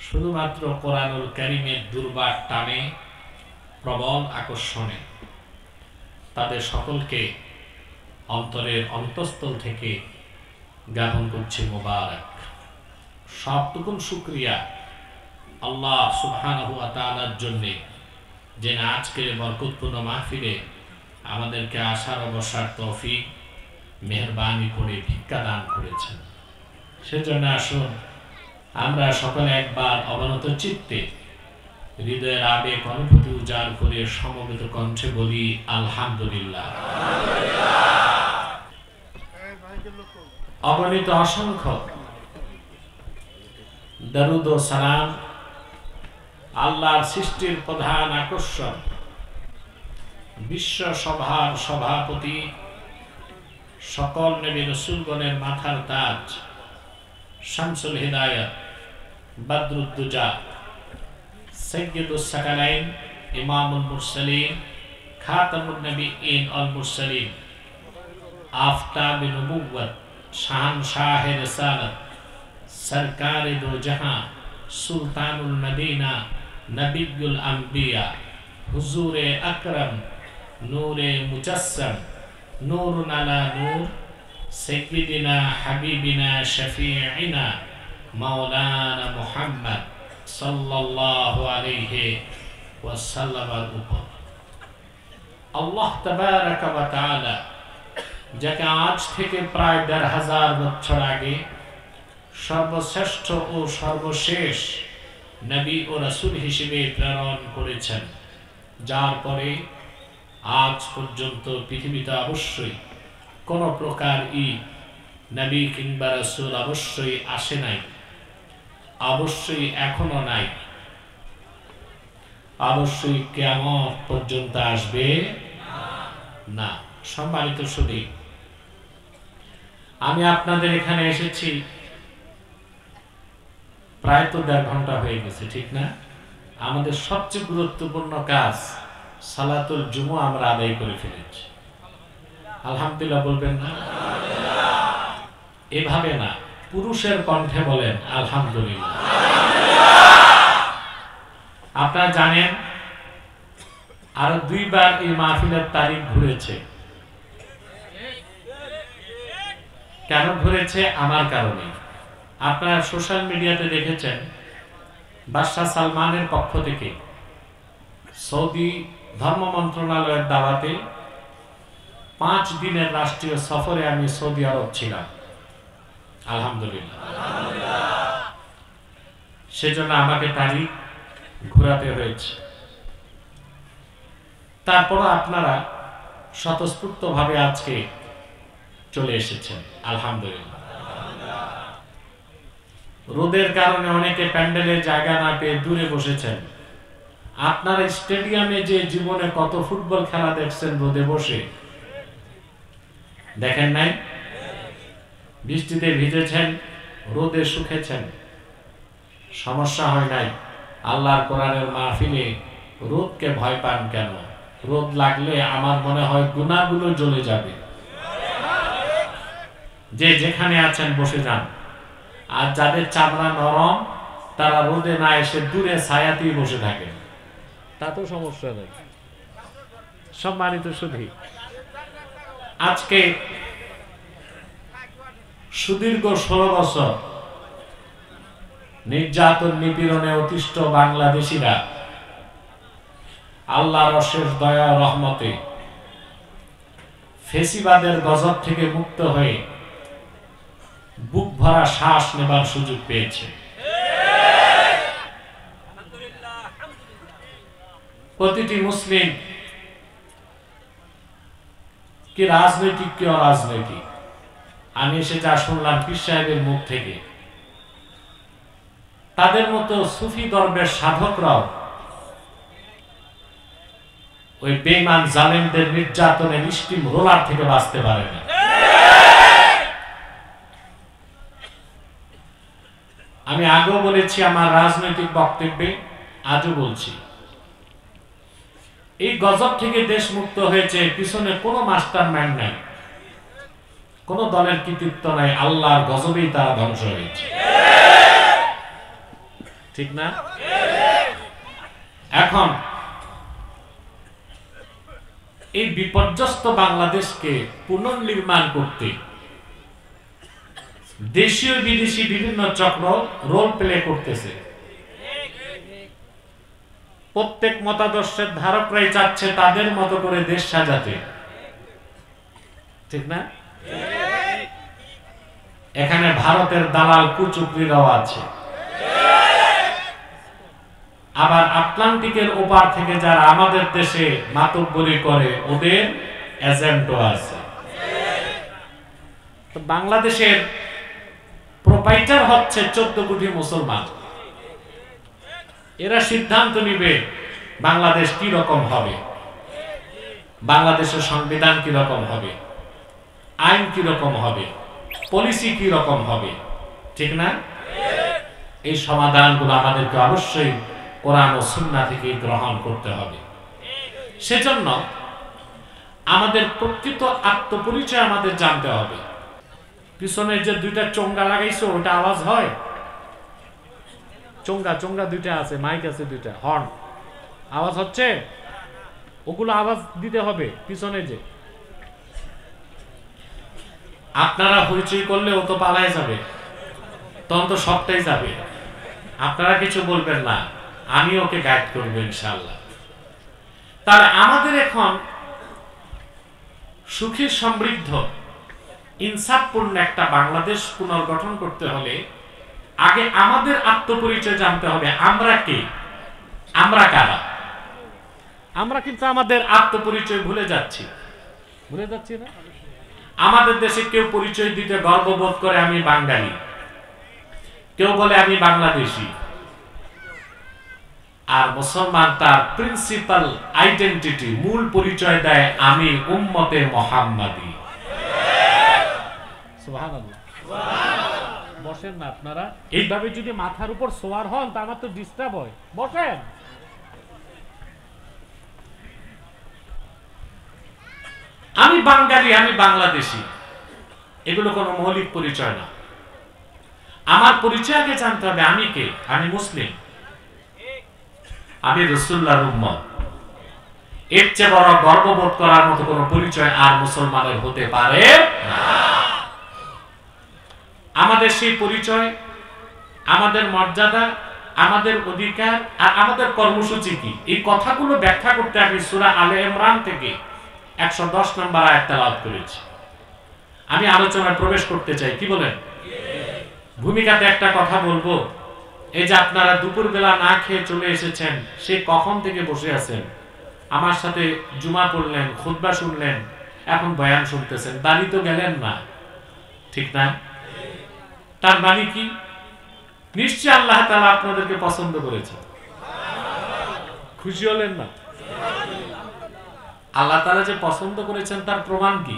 শুধুমাত্র কোরআনুল কারীমের দুর্বার টানে, প্রবল আকর্ষণে তাদের সকলকে অন্তরের অন্তঃস্থল থেকে জ্ঞাপন করছি মোবারক। সবটুকুন শুকরিয়া আল্লাহ সুবহানাহু ওয়া তাআলার জন্যে, যে আজকের বরকতপূর্ণ মাহফিলে আমাদেরকে আসার ও বসার তৌফিক মেহেরবানি করে ভিক্ষা দান করেছেন। সেজন্য আসুন আমরা সকলে একবার অবনত চিত্তে হৃদয়ের আবেগ অনুভূতি উজাড় করে সমবেত কণ্ঠে বলি আলহামদুলিল্লাহ। অগণিত অসংখ্য দরুদ ও সালাম আল্লাহর সৃষ্টির প্রধান আকর্ষণ, বিশ্ব সভার সভাপতি, সকল নবী রাসূলগণের মাথার তাজ, শামসুল হিদায়াত, বদরুদ্দুজা, সাইয়্যিদুস সাকালাইন, ইমামুল মুরসালিন, খাতামুন নবিয়্যিন ওয়াল মুরসালিন, আফতাবে নবুওয়াত, শাহনশাহে রিসালাত, সরকারে দো জাহান, সুলতানুল মদিনা, নবিয়ুল আম্বিয়া, হুজুরে আকরম, নূরে মুজাসসাম, নূরুন আলা নূর, সাইয়্যিদিনা হাবিবিনা শফিঈনা মাওলানা মুহাম্মদ সাল্লাল্লাহু আলাইহি ওয়াসাল্লামের উপর আল্লাহ তাবারাকা ওয়া তাআলা, যাকে আজ থেকে প্রায় ১৫০০ বছর আগে সর্বশ্রেষ্ঠ ও সর্বশেষ নবী ও রাসূল হিসেবে প্রেরণ করেছেন, যার পরে আজ পর্যন্ত পৃথিবীতে অবশ্যই কোন প্রকার নবী কিংবা রাসূল অবশ্যই আসে নাই, অবশ্যই এখনো নাই, অবশ্যই কিয়ামত পর্যন্ত আসবে না। সম্মানিত সুধী, আমি আপনাদের এখানে এসেছি প্রায় তো ১.৫ ঘন্টা হয়ে গেছে, ঠিক না? আমাদের সবচেয়ে গুরুত্বপূর্ণ কাজ সালাতুল জুমুআ আমরা আদায় করে ফেলেছি। আলহামদুলিল্লাহ বলবেন না? এভাবে না, পুরুষের কণ্ঠে বলেন আলহামদুলিল্লাহ। আপনারা জানেন আরো ২ বার এই মাহফিলের তারিখ ঘুরেছে। কেন ঘুরেছে? আমার কারণে। আপনারা সোশ্যাল মিডিয়াতে দেখেছেন বাদশাহ সালমানের পক্ষ থেকে সৌদি ধর্ম মন্ত্রণালয়ের দাওয়াতে ৫ দিনের রাষ্ট্রীয় সফরে আমি সৌদি আরব ছিলাম। আলহামদুলিল্লাহ। সেজন্য আমাকে তারিখ ঘোরাতে হয়েছে। তারপর আপনারা স্বতঃস্ফূর্তভাবে আজকে চলে এসেছেন, আলহামদুলিল্লাহ। রোদের কারণে অনেকে প্যান্ডেলের জায়গা না পেয়ে দূরে বসেছেন। আপনার স্টেডিয়ামে যে জীবনে কত ফুটবল খেলা দেখছেন রোদে বসে, দেখেন নাই? বৃষ্টিতে ভিজেছেন, রোদে শুকেছেন, সমস্যা হয় নাই। আল্লাহর কোরআনের মাহফিলে রোদকে ভয় পান কেন? রোদ লাগলে আমার মনে হয় গুনাহগুলো জ্বলে যাবে। যে যেখানে আছেন বসে যান। আর যাদের চামড়া নরম তারা রোদে না এসে দূরে ছায়াতেই বসে থাকেন, তাতেও সমস্যা নেই। সম্মানিত সুধী, আজকে সুদীর্ঘ ১৬ বছর নির্যাতন নিপীড়নে অতিষ্ঠ বাংলাদেশিরা আল্লাহর অশেষ দয়া ও রহমতে ফেসিবাদের গজব থেকে মুক্ত হয়ে বুক ভরা শ্বাস নেবার সুযোগ পেয়েছে। প্রতিটি মুসলিম, কি রাজনৈতিক কি অরাজনৈতিক, আমি এসে যা শুনলাম পীর সাহেবের মুখ থেকে, তাদের মতো সুফি দরবেশ সাধকরাও ওই বেঈমান জালেমদের নির্যাতনের স্টিম রোলার থেকে বাঁচতে পারে না। আমি আগেও বলেছি আমার রাজনৈতিক বক্তব্যে, আজও বলছি, এই গজব থেকে দেশ মুক্ত হয়েছে, পিছনে কোনো মাস্টার মাইন্ড নাই, কোন দলের কৃতিত্ব নাই, আল্লাহর গজবেই তারা ধ্বংস হয়েছে। ঠিক না? এখন এই বিপর্যস্ত বাংলাদেশকে পুনর্নির্মাণ করতে দেশীয় বিদেশি বিভিন্ন চক্র রোল প্লে করতেছে। প্রত্যেক মতাদর্শের ধারকরাই চাচ্ছে তাদের মতো করে দেশ সাজাতে, ঠিক না? এখানে ভারতের দালাল কুচুকরিরাও আছে, আবার আটলান্টিকের ওপার থেকে যারা আমাদের দেশে মাতব্বরি করে ওদের এজেন্টও আছে। তো বাংলাদেশের প্রোপাইটার হচ্ছে 14 কোটি মুসলমান। এরা সিদ্ধান্ত নিবে বাংলাদেশ কি রকম হবে, বাংলাদেশের সংবিধান কি রকম হবে, আইন কি রকম হবে, পলিসি কি রকম হবে, ঠিক না? এই সমাধানগুলো আমাদেরকে অবশ্যই কোরআন ও সুন্নাহ থেকে গ্রহণ করতে হবে। সেজন্য আমাদের প্রকৃত আত্মপরিচয় আমাদের জানতে হবে। পিছনে যে দুইটা চোঙ্গা লাগাইছো ওটা আওয়াজ হয়? চোঙ্গা চোঙ্গা দুইটা আছে, মাইক আছে দুইটা, হর্ন, আওয়াজ হচ্ছে? ওগুলো আওয়াজ দিতে হবে পিছনে। যে আপনারা হইচই করলে ও তো পালায় যাবে, তখন তো সবটাই যাবে। আপনারা কিছু বলবেন না, আমি ওকে গাইড করবো ইনশাআল্লাহ। তাহলে আমাদের এখন সুখী সমৃদ্ধ ইনসাফপূর্ণ একটা বাংলাদেশ পুনর্গঠন করতে হলে আগে আমাদের আত্মপরিচয় জানতে হবে। আমরা কে, আমরা কারা? আমরা কিন্তু আমাদের আত্মপরিচয় ভুলে যাচ্ছি না? আমাদের দেশে কেউ পরিচয় দিতে গর্ববোধ করে আমি বাঙালি, কেউ বলে আমি বাংলাদেশি, আর মুসলমান তার প্রিন্সিপাল আইডেন্টিটি, মূল পরিচয় দেয় আমি উম্মতে মুহাম্মাদি। সুবহানাল্লাহ। বসেন না আপনারা, এইভাবে যদি মাথার উপর সোয়ার হন তা আমার তো ডিস্টার্ব হয়। বসেন। আমি বাঙালি, আমি বাংলাদেশি, এগুলো কোনো মৌলিক পরিচয় না। আমার পরিচয় আগে জানতে হবে আমি কে। আমি মুসলিম, আমি রাসূলুল্লাহর উম্মত। এর চেয়ে বড় গর্ববোধ করার মতো কোনো পরিচয় আর মুসলমানের হতে পারে না। আমাদের সেই পরিচয়, আমাদের মর্যাদা, আমাদের অধিকার আর আমাদের কর্মসূচি কি, এই কথাগুলো ব্যাখ্যা করতে আমি সূরা আলে ইমরান থেকে 110 নম্বর আয়াত তেলাওয়াত করেছি। আমি আলোচনায় প্রবেশ করতে চাই, কি বলেন? ভূমিকাতে একটা কথা বলবো। এই যে আপনারা দুপুরবেলা না খেয়ে চলে এসেছেন, সে কখন থেকে বসে আছেন, আমার সাথে জুমা পড়লেন, খুতবা শুনলেন, এখন বয়ান শুনতেছেন, বাড়ি তো গেলেন না, ঠিক না? তার মানে কি? নিশ্চয় আল্লাহ তাআলা আপনাদেরকে পছন্দ করেছেন। খুশি হলেন না? আল্লাহ তাআলা যে পছন্দ করেছেন তার প্রমাণ কি?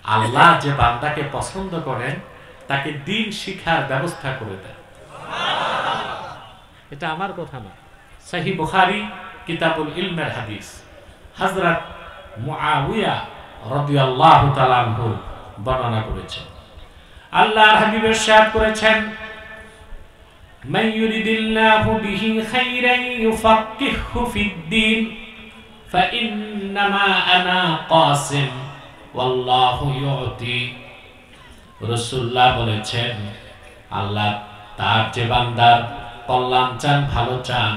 আল্লাহ যে বান্দাকে পছন্দ করেন তাকে দ্বীন শিক্ষার ব্যবস্থা করে দেন। এটা আমার কথা না, সহিহ বুখারী কিতাবুল ইলমের হাদিস। হযরত মুআবিয়া রাদিয়াল্লাহু তাআলা আনহু বর্ণনা করেছেন, আল্লাহর হাবিব ইরশাদ করেছেন, মান ইউরিদিল্লাহু বিহি খাইরান ইউফাক্কিহু ফিদ-দ্বীন ফাইন্নামা আনা কাসিম ওয়াল্লাহু ইউতি। রাসূলুল্লাহ বলেছেন, আল্লাহ তার যে বান্দার কল্যাণ চান, ভালো চান,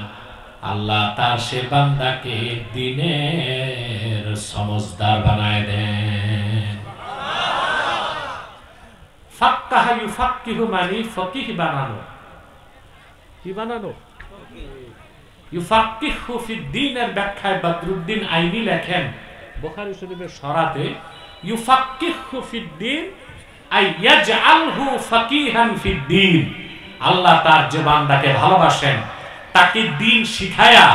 আল্লাহ তার সে বান্দাকে দ্বীনের সমজদার বানায় দেন। ফাক্কাহা ইউফাক্কিহু মানে ফকিহ বানানো। কি বানানো? ইউফাক্কিহু ফিদ-দ্বীনের ব্যাখ্যায় বদরুদ্দিন আইনি লেখেন বুখারী শরীফের শরাতে, ইউফাক্কিহু ফিদ-দ্বীন আই ইয়াজআলহু ফাকিহান ফিদ-দ্বীন। আল্লাহ তার যে বান্দাকে ভালোবাসেন তাকে দ্বীন শিখায়া,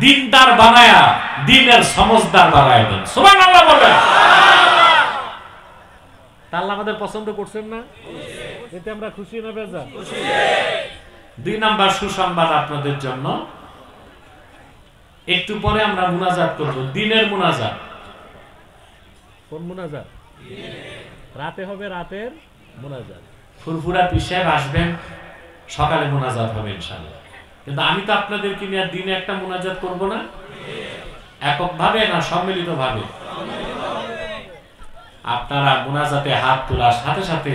দ্বীনদার বানায়া, দ্বীনের সমজদার বানায় দেন। সুবহানাল্লাহ বলেন। আল্লাহ আমাদের পছন্দ করছেন না? এতে আমরা খুশি না বেজার? খুশি। 2 নাম্বার সুসংবাদ আপনাদের জন্য, একটু পরে আমরা মুনাজাত করব, দ্বীনের মুনাজাত। কোন মুনাজাত? রাতে হবে, রাতের মুনাজাত। ফুরফুরা পীর সাহেব আসবেন, সকালে মুনাজাত হবে ইনশাআল্লাহ। কিন্তু আমি তো আপনাদেরকে নিয়ে দিনে একটা মুনাজাত করব না, এককভাবে না সম্মিলিতভাবে। আপনারা মুনাজাতে হাত তোলার সাথে সাথে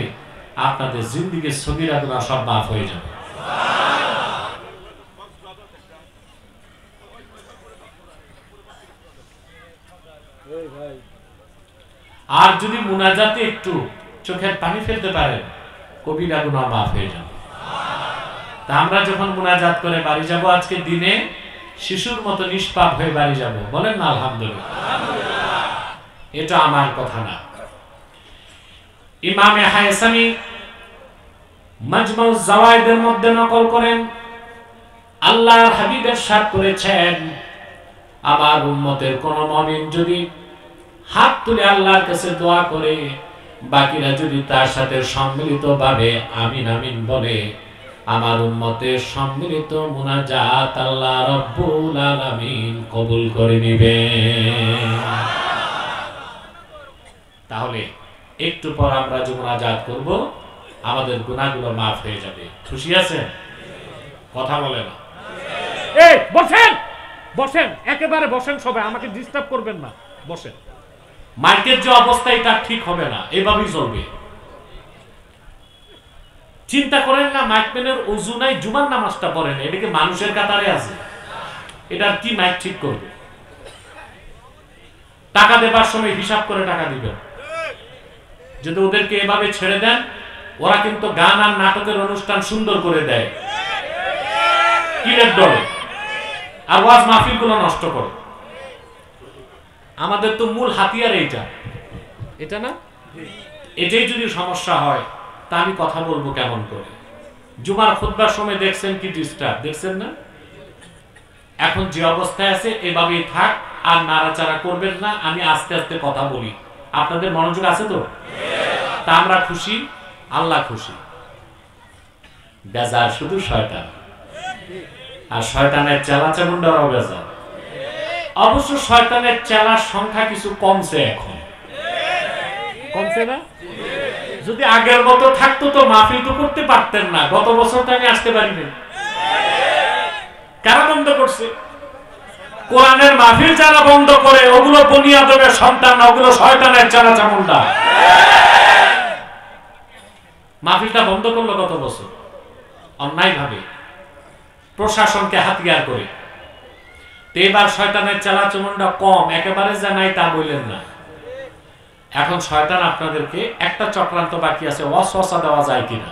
আপনাদের জিন্দেগির সগীরা গুনাহ সব মাফ হয়ে যাবে। আর যদি মুনাজাতে একটু চোখের পানি ফেলতে পারেন, কবিরা গুনাহ মাফ হয়ে যাবে। তা আমরা যখন মুনাজাত করে বাড়ি যাব আজকে দিনে, শিশুর মতো নিষ্পাপ হয়ে বাড়ি যাব, বলেন না আলহামদুলিল্লাহ। এটা আমার কথা না, ইমামে হায়সামি মাজমাউজ জাওয়ায়েদের মধ্যে নকল করেন, আল্লাহর হাবিব ইরশাদ করেছেন, আমার উম্মতের কোন মুমিন যদি হাত তুলে আল্লাহর কাছে দোয়া করে, বাকিরা যদি তার সাথে সম্মিলিতভাবে আমিন আমিন বলে, আমার উম্মতের সম্মিলিত মুনাজাত আল্লাহ রাব্বুল আলামিন কবুল করে নেবেন। তাহলে একটু পর আমরা যে মুনাজাত করব, আমাদের গুনাহগুলো মাফ হয়ে যাবে। খুশি আছেন? কথা বলে না। এই বসেন, বসেন, একেবারে বসেন, সবাই আমাকে ডিস্টার্ব করবেন না, বসেন। মাইকের যে অবস্থা এটা ঠিক হবে না, এভাবেই চলবে। চিন্তা করেন না, মাইকম্যানের ওযু নাই, জুমার নামাজটা পড়েন, এটাকে মানুষের কাতারে আছে, এটার কি মাইক ঠিক করবে? টাকা দেবার সময় হিসাব করে টাকা দিবেন। যদি ওদেরকে এভাবে ছেড়ে দেন, ওরা কিন্তু গান আর নাটকের অনুষ্ঠান সুন্দর করে দেয়, কিরের দলে, আর ওয়াজ মাহফিল গুলো নষ্ট করে। আমাদের তো মূল হাতিয়ার এইটা, এটা না? এটাই যদি সমস্যা হয়, তা আমি কথা বলবো কেমন করে? জুমার খুতবার সময় দেখছেন কি ডিস্টার্ব, দেখছেন না? এখন যে অবস্থায় আছে এভাবেই থাক, আর নাড়াচাড়া করবেন না। আমি আস্তে আস্তে কথা বলি, আপনাদের মনোযোগ আছে তো? তা আমরা খুশি, আল্লাহ খুশি। বেজার শুধু শয়তান, আর শয়তানের চেলা চামুন্ডারাও বেজার। অবশ্য শয়তানের চেলার সংখ্যা কিছু কমছে, এখন কমছে না? যদি আগের মতো থাকতো তো মাহফিল তো করতে পারতেন না। গত বছর তো আমি আসতে পারিনি। কারা বন্ধ করছে? কোরআনের মাহফিল যারা বন্ধ করে, ওগুলো বনি আদমের সন্তান, ওগুলো শয়তানের চেলা চামুন্ডা। মাহফিলটা বন্ধ করলো গত বছর অন্যায় ভাবে, প্রশাসনকে হাতিয়ার করে। এবার শয়তানের চেলা চামুন্ডা কম, একেবারে যে নাই তা বললেন না। এখন শয়তান আপনাদেরকে একটা চক্রান্ত বাকি আছে, ওয়াসওয়াসা দেওয়া যায় কিনা,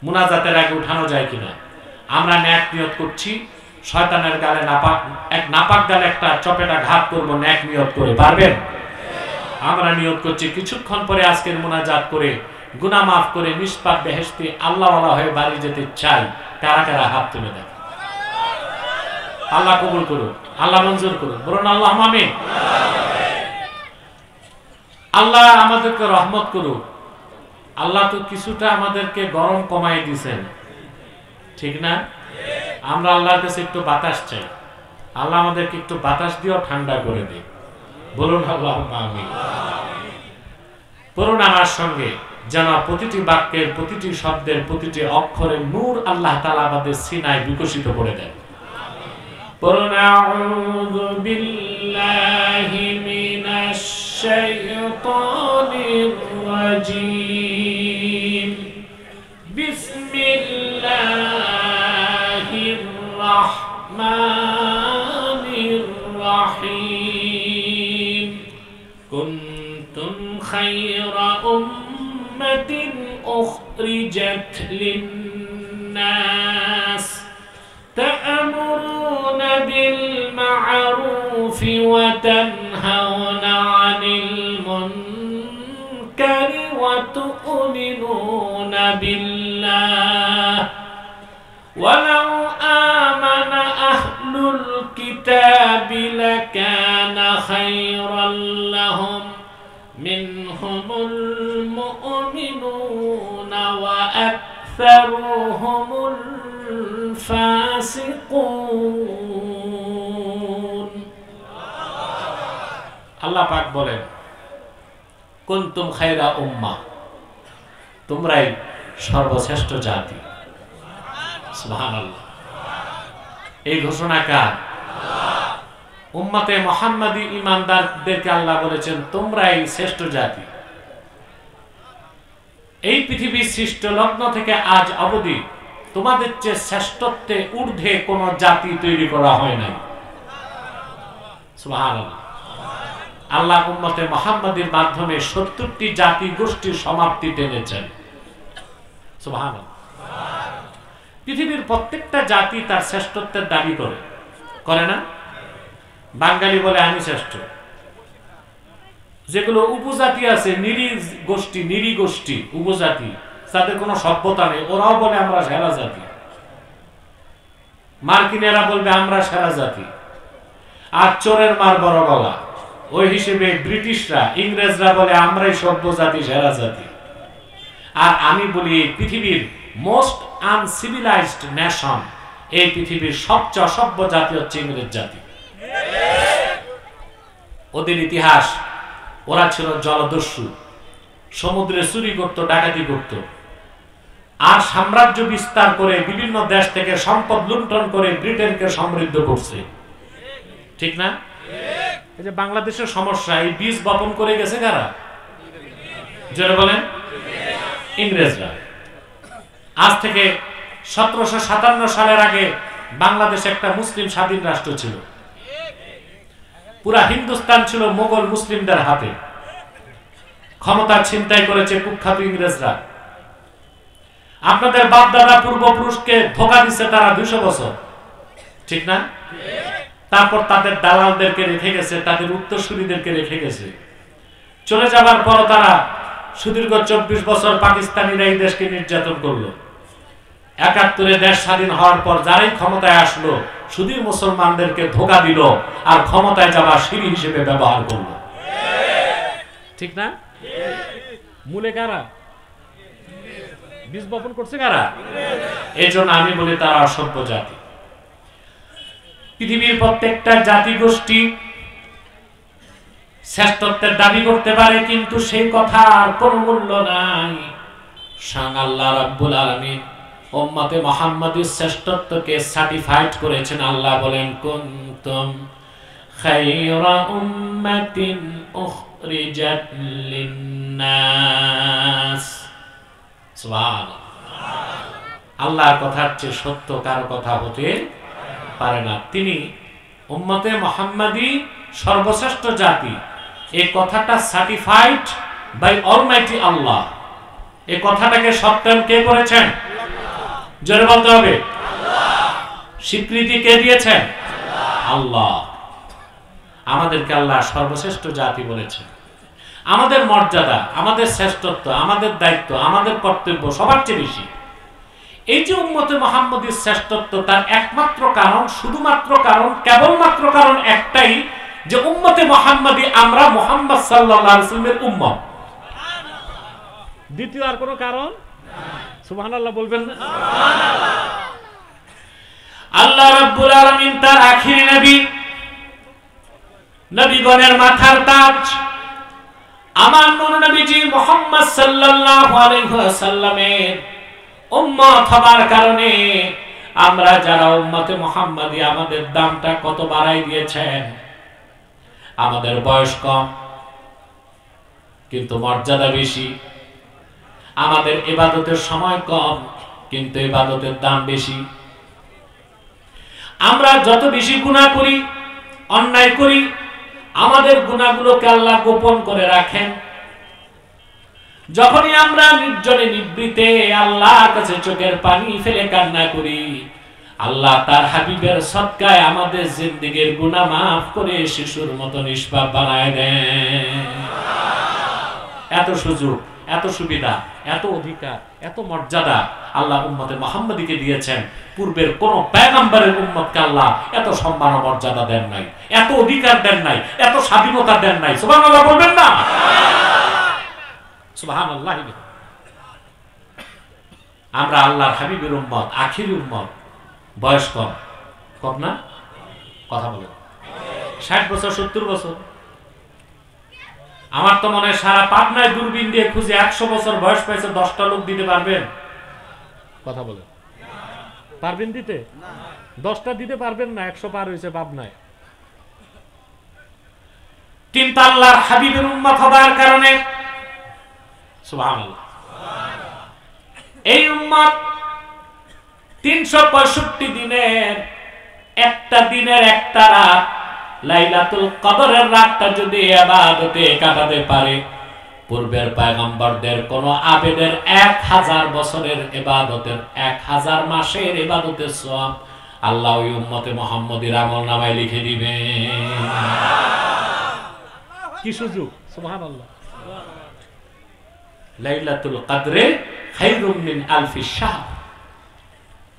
মুনাজাতের আগে উঠানো যায় কিনা। আমরা ন্যাক নিয়ত করছি, শয়তানের গালে নাপাক গালে একটা চপেটা ঘাত করব, ন্যাক নিয়ত করে। পারবেন? আমরা নিয়ত করছি কিছুক্ষণ পরে আজকের মুনাজাত করে গুনাহ মাফ করে নিষ্পাপ বেহেশতে আল্লাহওয়ালা হয়ে বাড়ি যেতে চাই। কারা কারা হাত তুলে দেন? আল্লাহ কবুল করুন, আল্লাহ মঞ্জুর করুন, বলুন আল্লাহুম্মা আমিন। আল্লাহ আমাদেরকে রহমত করুক। আল্লাহ তো কিছুটা আমাদেরকে গরম কমাই দিয়েছেন, ঠিক না? আমরা আল্লাহর কাছে একটু বাতাস চাই, আল্লাহ আমাদেরকে একটু বাতাস দিয়েও ঠান্ডা করে দিন। বলুন আল্লাহুম্মা আমিন। পড়ুন আমার সঙ্গে, যেন প্রতিটি বাক্যের, প্রতিটি শব্দের, প্রতিটি অক্ষরের নূর আল্লাহ তাআলা আমাদের সিনায় বিকশিত করে দেন। পড়ুন আউযু বিল্লাহি মিনাশ শাইতানির রাজীম, বিসমিল্লাহির রাহমানির রাহিম। কুনতুম খায়রা উম্মাতিন উখরিজাত লিন-নাস تأمرون بالمعروف وتنهون عن المنكر وتؤمنون بالله ولو آمن أهل الكتاب لكان خيرا لهم منهم المؤمنون وأكثرهم الفاسقون। আল্লাহ পাক বলেন, কুনতুম খায়রা উম্মাহ, তোমরাই সর্বশ্রেষ্ঠ জাতি। সুবহানাল্লাহ। এই ঘোষণা কার? উম্মতে মুহাম্মাদি ঈমানদারদেরকে আল্লাহ বলেছেন তোমরাই শ্রেষ্ঠ জাতি। এই পৃথিবীর সৃষ্ট লগ্ন থেকে আজ অবধি তোমাদের চেয়ে শ্রেষ্ঠত্বে ঊর্ধ্বে কোন জাতি তৈরি করা হয় নাই। সুবহানাল্লাহ। আল্লাহ উম্মতে মুহাম্মাদির মাধ্যমে ৭০টি জাতি গোষ্ঠীর সমাপ্তি টেনেছেন। সুবহানাল্লাহ। পৃথিবীর প্রত্যেকটা জাতি তার শ্রেষ্ঠত্বের দাবি করে না? বাঙালি বলে আমি শ্রেষ্ঠ। যেগুলো উপজাতি আছে, নিরী গোষ্ঠী উপজাতি, তাদের কোনো সভ্যতা নেই, ওরাও বলে আমরা সেরা জাতি। মার্কিনেরা বলবে আমরা সেরা জাতি। আর চোরের মার বড় গলা, ওই হিসেবে ব্রিটিশরা, ইংরেজরা বলে আমরাই সভ্য জাতি, সেরা জাতি। আর আমি বলি পৃথিবীর মোস্ট আনসিভিলাইজড নেশন, এই পৃথিবীর সবচেয়ে অসভ্য জাতি হচ্ছে ইংরেজ জাতি। ওদের ইতিহাস, ওরা ছিল জলদস্যু, সমুদ্রে চুরি করত, ডাকাতি করত, আর সাম্রাজ্য বিস্তার করে বিভিন্ন দেশ থেকে সম্পদ লুণ্ঠন করে ব্রিটেনকে সমৃদ্ধ করছে। ঠিক না? এই যে বাংলাদেশের সমস্যা, এই বীজ বপন করে গেছে কারা? জোরে বলেন। ইংরেজরা। আজ থেকে ১৭৫৭ সালের আগে বাংলাদেশ একটা মুসলিম স্বাধীন রাষ্ট্র ছিল। পুরা হিন্দুস্তান ছিল মোগল মুসলিমদের হাতে। ক্ষমতা ছিনতাই করেছে কুখ্যাত ইংরেজরা। আপনাদের বাপ দাদা পূর্বপুরুষকে ধোঁকা দিচ্ছে তারা ২০০ বছর। ঠিক না? তারপর তাদের দালালদেরকে রেখে গেছে, তাদের উত্তরসূরিদেরকে রেখে গেছে। চলে যাবার পর তারা সুদীর্ঘ ২৪ বছর পাকিস্তানিরা এই দেশকে নির্যাতন করলো। ৭১ দেশ স্বাধীন হওয়ার পর যারাই ক্ষমতায় আসলো শুধু মুসলমানদেরকে ধোঁকা দিল আর ক্ষমতায় যাবার সিঁড়ি হিসেবে ব্যবহার করলো। ঠিক না? মূলে কারা? বীজ বপন করছে কারা? এই জন্য আমি বলি তারা অসভ্য জাতি। পৃথিবীর প্রত্যেকটা জাতি গোষ্ঠী শ্রেষ্ঠত্বের দাবি করতে পারে, কিন্তু সেই কথার কোনো মূল্য নাই। স্বয়ং আল্লাহ রাব্বুল আলামিন উম্মতে মুহাম্মাদির শ্রেষ্ঠত্বকে সার্টিফাইড করেছেন। আল্লাহ বলেন কুনতুম খায়রা উম্মাতিন উখরিজাত লিন্নাস। সুবহানাল্লাহ। আল্লাহর কথার চেয়ে সত্য কারো কথা হতে পারে না। তিনি উম্মতে মুহাম্মাদি সর্বশ্রেষ্ঠ জাতি, এই কথাটা সার্টিফাইড বাই অলমাইটি আল্লাহ। এই কথাটাকে সত্যায়ন কে করেছেন? জোরে বলতে হবে। স্বীকৃতি কে দিয়েছেন? আল্লাহ। আমাদেরকে আল্লাহ সর্বশ্রেষ্ঠ জাতি বলেছেন। আমাদের মর্যাদা, আমাদের শ্রেষ্ঠত্ব, আমাদের দায়িত্ব, আমাদের কর্তব্য সবার চেয়ে বেশি। এই যে উম্মতে মুহাম্মাদির শ্রেষ্ঠত্ব, তার একমাত্র কারণ, শুধুমাত্র কারণ, কেবলমাত্র কারণ একটাই, যে উম্মতে মুহাম্মাদি আমরা মুহাম্মদ সাল্লাল্লাহু আলাইহি ওয়াসাল্লামের উম্মত। দ্বিতীয় আর কোনো কারণ? সুবহানাল্লাহ বলবেন না? আল্লাহ রাব্বুল আলামিন তার আখির নবী, নবীগণের মাথার তাজ, আমার নূর নবীজি মুহাম্মদ সাল্লাল্লাহু আলাইহি ওয়াসাল্লামের উম্মত হবার কারণে আমরা যারা উম্মতে মুহাম্মাদি, আমাদের দামটা কত বাড়াই দিয়েছেন। আমাদের বয়স কম কিন্তু মর্যাদা বেশি, আমাদের ইবাদতের সময় কম কিন্তু ইবাদতের দাম বেশি। আমরা যত বেশি গুনাহ করি, অন্যায় করি, আমাদের গুনাহগুলোকে আল্লাহ গোপন করে রাখেন। যখনই আমরা নির্জনে নিবৃতে আল্লাহর কাছে চোখের পানি ফেলে কান্না করি, আল্লাহ তার হাবিবের সদকায় আমাদের জিন্দেগীর গুনাহ মাফ করে শিশুর মতো নিষ্পাপ বানায় দেন। এত সুযোগ, এত সুবিধা, এত অধিকার, এত মর্যাদা আল্লাহ উম্মতে মুহাম্মাদিকে দিয়েছেন। পূর্বের কোন পয়গম্বরের উম্মতকে আল্লাহ এত সম্মান ও মর্যাদা দেন নাই, এত অধিকার দেন নাই, এত স্বাধীনতা দেন নাই। সুবহানাল্লাহ বলবেন না? সুবহানাল্লাহ। আমরা আল্লাহর হাবিবের উম্মত, আখির উম্মত, বয়স কম, কম না? কথা বলেন। 60 বছর, 70 বছর। আমার তো মনে হয় সারা পাবনায় দূরবীন দিয়ে খুঁজে 100 বছর বয়স পাইছে 10টা লোক দিতে পারবেন? কথা বলেন। পারবেন দিতে? 10টা দিতে পারবেন না, 100 পার হয়েছে পাবনায়। কিন্তু আল্লাহর হাবিবের উম্মত হবার কারণে সুবহানাল্লাহ এই উম্মত 365 দিনের একটা দিনের একটা রাত লাইলাতুল কদরের রাতটা যদি ইবাদতে কাটাতে পারে, পূর্বের পয়গম্বরদের কোন আবেদের 1000 বছরের ইবাদতের 1000 মাসের ইবাদতের সওয়াব আল্লাহ ওই উম্মতে মুহাম্মদীর আমলনামায় লিখে দিবেন। কি সুযোগ! সুবহানাল্লাহ। লাইলাতুল কদরে খায়রুম মিন আলফি শাহর,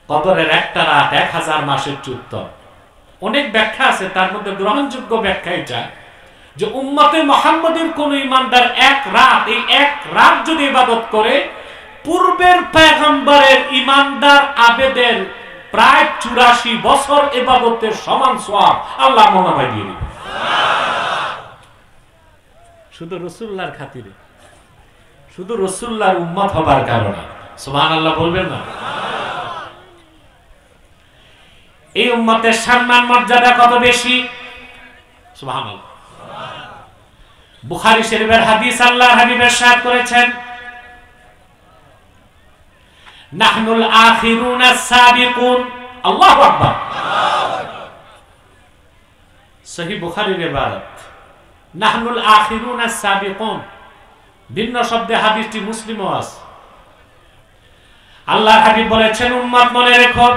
কদরের একটা রাত 1000 মাসের উত্তর। অনেক ব্যাখ্যা আছে, তার মধ্যে গ্রহণযোগ্য ব্যাখ্যা এটা যে উম্মতে মুহাম্মদীর কোন ঈমানদার এক রাত যদি ইবাদত করে, পূর্বের পয়গম্বরের ঈমানদার আবেদের প্রায় 84 বছর ইবাদতের সমান সওয়াব আল্লাহ আমলনামায় দিয়ে দিবেন। শুধু রাসূলুল্লাহর খাতিরে, শুধু রাসূলুল্লাহর উম্মত হবার কারণে। সুবহানাল্লাহ বলবেন না? এই উম্মতের সম্মান মর্যাদা কত বেশি! সুবহানাল্লাহ। বুখারী শরীফের হাদিস আল্লাহর হাবিব ইরশাদ করেছেন, নাহনুল আখিরুন আস-সাবিকুন। আল্লাহু আকবার। সহিহ বুখারীর ইবারত, নাহনুল আখিরুন আস-সাবিকুন। ভিন্ন শব্দে হাদিসটি মুসলিমও আছে। আল্লাহর হাবিব বলেছেন, উম্মত মনে রেখো,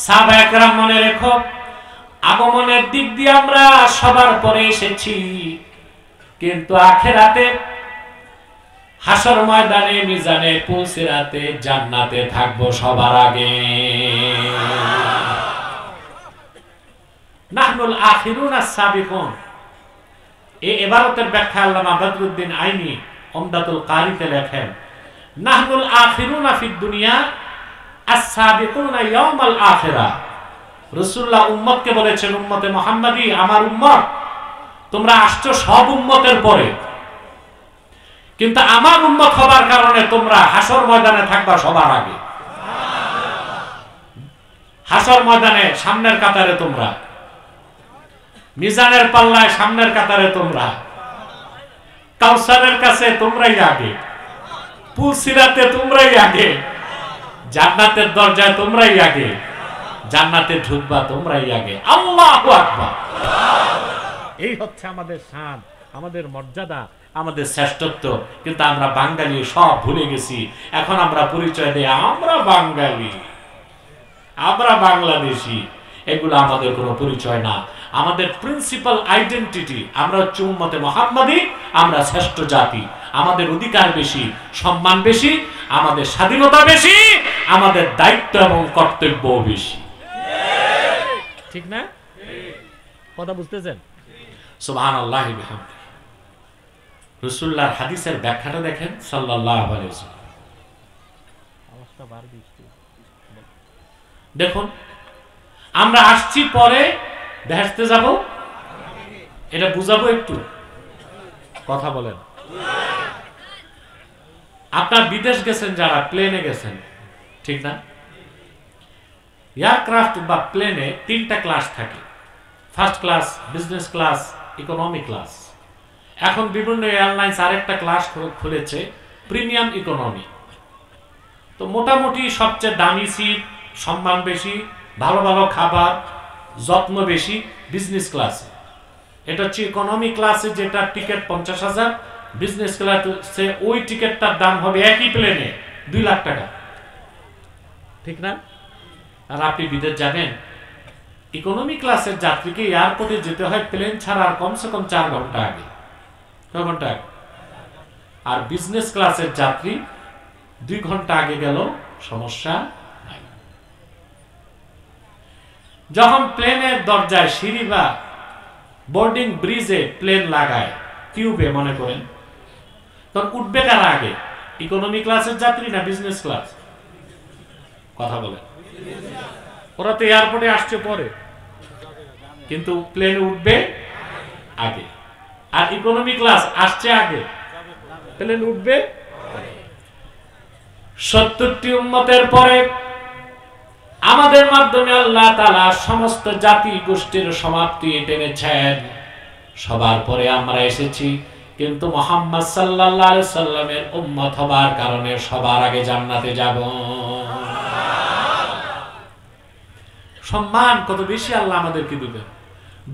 সাহাবায়ে কেরাম মনে রেখো, আগমনের দিক দিয়ে আমরা সবার পরে এসেছি, কিন্তু আখিরাতে হাসর ময়দানে মিজানে পুলসিরাতে জান্নাতে থাকবো সবার আগে। নাহনুল আখিরুন আস-সাবিকুন। এই ইবারতের ব্যাখ্যা আল্লামা বদরুদ্দিন আইনি উমদাতুল কারিতে লেখেন, নাহনুল আখিরুনা ফিদ দুনিয়া আস-সাবিকুনা ইয়াউমাল আখিরাহ। রাসূলুল্লাহ উম্মতকে বলেছেন, উম্মতে মুহাম্মাদি, আমার উম্মত, তোমরা আসছো সব উম্মতের পরে, কিন্তু আমার উম্মত হবার কারণে তোমরা হাসর ময়দানে থাকবা সবার আগে। হাসর ময়দানে সামনের কাতারে তোমরা, মিজানের পাল্লায় সামনের কাতারে তোমরা, কাউসারের কাছে তোমরাই আগে, পুলসিরাতে তোমরাই আগে, জান্নাতের দরজায় তোমরাই আগে, জান্নাতে ঢুকবা তোমরাই আগে। আল্লাহু আকবার। এই হচ্ছে আমাদের শান, আমাদের মর্যাদা, আমাদের শ্রেষ্ঠত্ব। কিন্তু আমরা বাঙালি সব ভুলে গেছি। এখন আমরা পরিচয় দেই আমরা বাঙালি, আমরা বাংলাদেশি। এগুলো আমাদের কোনো পরিচয় না। আমাদের প্রিন্সিপাল আইডেন্টিটি, আমরা হচ্ছে উম্মতে মুহাম্মাদি, আমরা শ্রেষ্ঠ জাতি। আমাদের অধিকার বেশি, সম্মান বেশি, আমাদের স্বাধীনতা বেশি, আমাদের দায়িত্ব এবং কর্তব্য বেশি। ঠিক না? কথা বুঝতেছেন? সুবহানাল্লাহি ওয়া বিহামদিহি। রাসূলুল্লাহর হাদিসের ব্যাখ্যাটা দেখেন, সাল্লাল্লাহু আলাইহি ওয়াসাল্লাম। আওয়াজটা বার দিচ্ছি। দেখুন, আমরা আসছি পরে, বেহেশতে যাব, এটা বুঝাবো একটু। কথা বলেন। আপনার বিদেশ গেছেন যারা, প্লেনে গেছেন, ঠিক না? এয়ারক্রাফট বা প্লেনে 3টা ক্লাস থাকে, first class, business class, economy class. এখন বিভিন্ন এয়ারলাইন্স আরেকটা ক্লাস খুলেছে, প্রিমিয়াম ইকোনমি। তো মোটামুটি সবচেয়ে দামি সিট, সম্মান বেশি, ভালো ভালো খাবার, যত্ন বেশি বিজনেস ক্লাসে। এটা হচ্ছে ইকোনমি ক্লাসে, যেটা টিকিট 50,000, বিজনেস ক্লাসে ওই টিকিটটার দাম হবে একই প্লেনে 2 লাখ টাকা, ঠিক না? আর আপনি বিদেশ যাবেন, ইকোনমি ক্লাসের যাত্রীকে এয়ারপোর্টে যেতে হয় প্লেন ছাড়ার কমসে কম 4 ঘন্টা আগে। কয় ঘন্টা আগে? আর বিজনেস ক্লাসের যাত্রী 2 ঘন্টা আগে গেল সমস্যা নাই। যখন প্লেনের দরজায় সিঁড়ি বা বোর্ডিং ব্রিজে প্লেন লাগায়, টিউবে মনে করেন, তখন উঠবে কারা আগে? ইকোনমি ক্লাসের যাত্রী না বিজনেস ক্লাস? কথা বলেন। ওরা তো এয়ারপোর্টে আসছে পরে, কিন্তু প্লেনে উঠবে আগে। আর ইকোনমি ক্লাস আসছে আগে, প্লেন উঠবে। 70টি উম্মতের পরে আমাদের মাধ্যমে আল্লাহ তাআলা সমস্ত জাতি গোষ্ঠীর সমাপ্তি টেনেছেন। সবার পরে আমরা এসেছি, কিন্তু মুহাম্মদ সাল্লাল্লাহু আলাইহি সাল্লামের উম্মত হবার কারণে সবার আগে জান্নাতে যাব। সম্মান কত বেশি আল্লাহ আমাদেরকে দিবেন।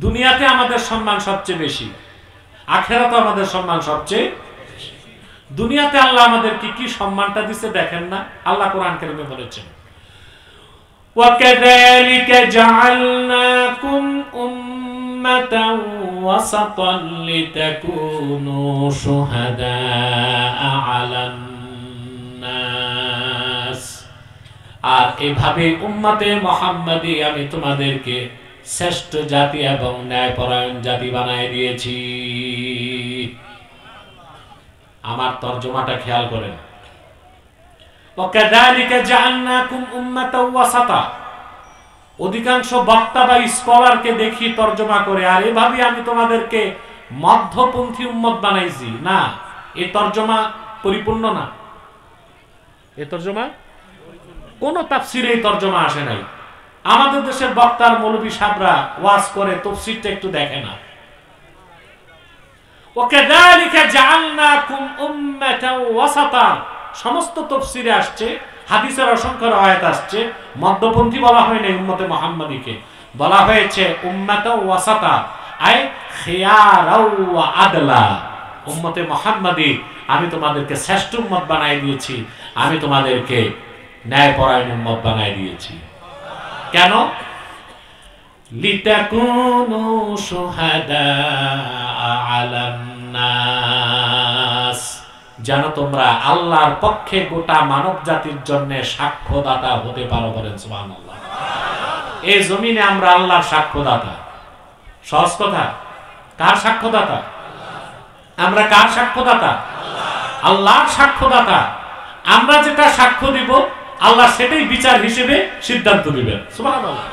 দুনিয়াতে আমাদের সম্মান সবচেয়ে বেশি, আখিরাতে আমাদের সম্মান সবচেয়ে বেশি। দুনিয়াতে আল্লাহ আমাদেরকে কি সম্মানটা দিতে দেখেন না? আল্লাহ কোরআন কারীমে বলেছেন, وَكَذَلِكَ جَعَلْنَاكُمْ أُمَّةً وَسَطًا لِتَكُونُوا شُهَدَاءَ عَلَى النَّاسِ। আর এভাবে উম্মতে মুহাম্মাদি আমি তোমাদেরকে শ্রেষ্ঠ জাতি এবং ন্যায়পরায়ণ জাতি বানায় দিয়েছি। আমার তরজমাটা খেয়াল করেন, وَكَذَلِكَ جَعَلْنَاكُمْ أُمَّةً وَسَطًا। অধিকাংশ বক্তা বা স্কলারকে দেখি তরজমা করে, আর এভাবে আমি তোমাদেরকে মধ্যপন্থী উম্মত বানাইছি। না, এই তরজমা পরিপূর্ণ না। এই তরজমা কোন তাফসিরে এই তরজমা আসে নাই। আমাদের দেশের বক্তার মৌলবী সাহেবরা ওয়াজ করে, তাফসিরটা একটু দেখে না। وَكَذَلِكَ جَعَلْنَاكُمْ أُمَّةً وَسَطًا সমস্ত তাফসিরে আসছে, হাদিসের অসংখ্য আয়াত আসছে, মধ্যপন্থী বলা হয় না। উম্মতে মুহাম্মাদিকে বলা হয়েছে উম্মাতাও ওয়াসাতা, আই খিয়ারাও ওয়া আদলা। উম্মতে মুহাম্মাদি আমি তোমাদেরকে শ্রেষ্ঠ উম্মত বানাই দিয়েছি, আমি তোমাদেরকে ন্যায়পরায়ণ উম্মত বানাই দিয়েছি। কেন? লিতাকুনু শুহাদা আলান নাস, যেন তোমরা আল্লাহর পক্ষে গোটা মানব জাতির জন্য সাক্ষ্যদাতা হতে পারো। বলেন সুবহানাল্লাহ। এই জমিনে আমরা আল্লাহর সাক্ষ্যদাতা। সহজ কথা, কার সাক্ষ্যদাতা? আমরা কার সাক্ষ্যদাতা? আল্লাহর সাক্ষ্যদাতা। আমরা যেটা সাক্ষ্য দিব আল্লাহ সেটাই বিচার হিসেবে সিদ্ধান্ত দিবেন। সুবহানাল্লাহ।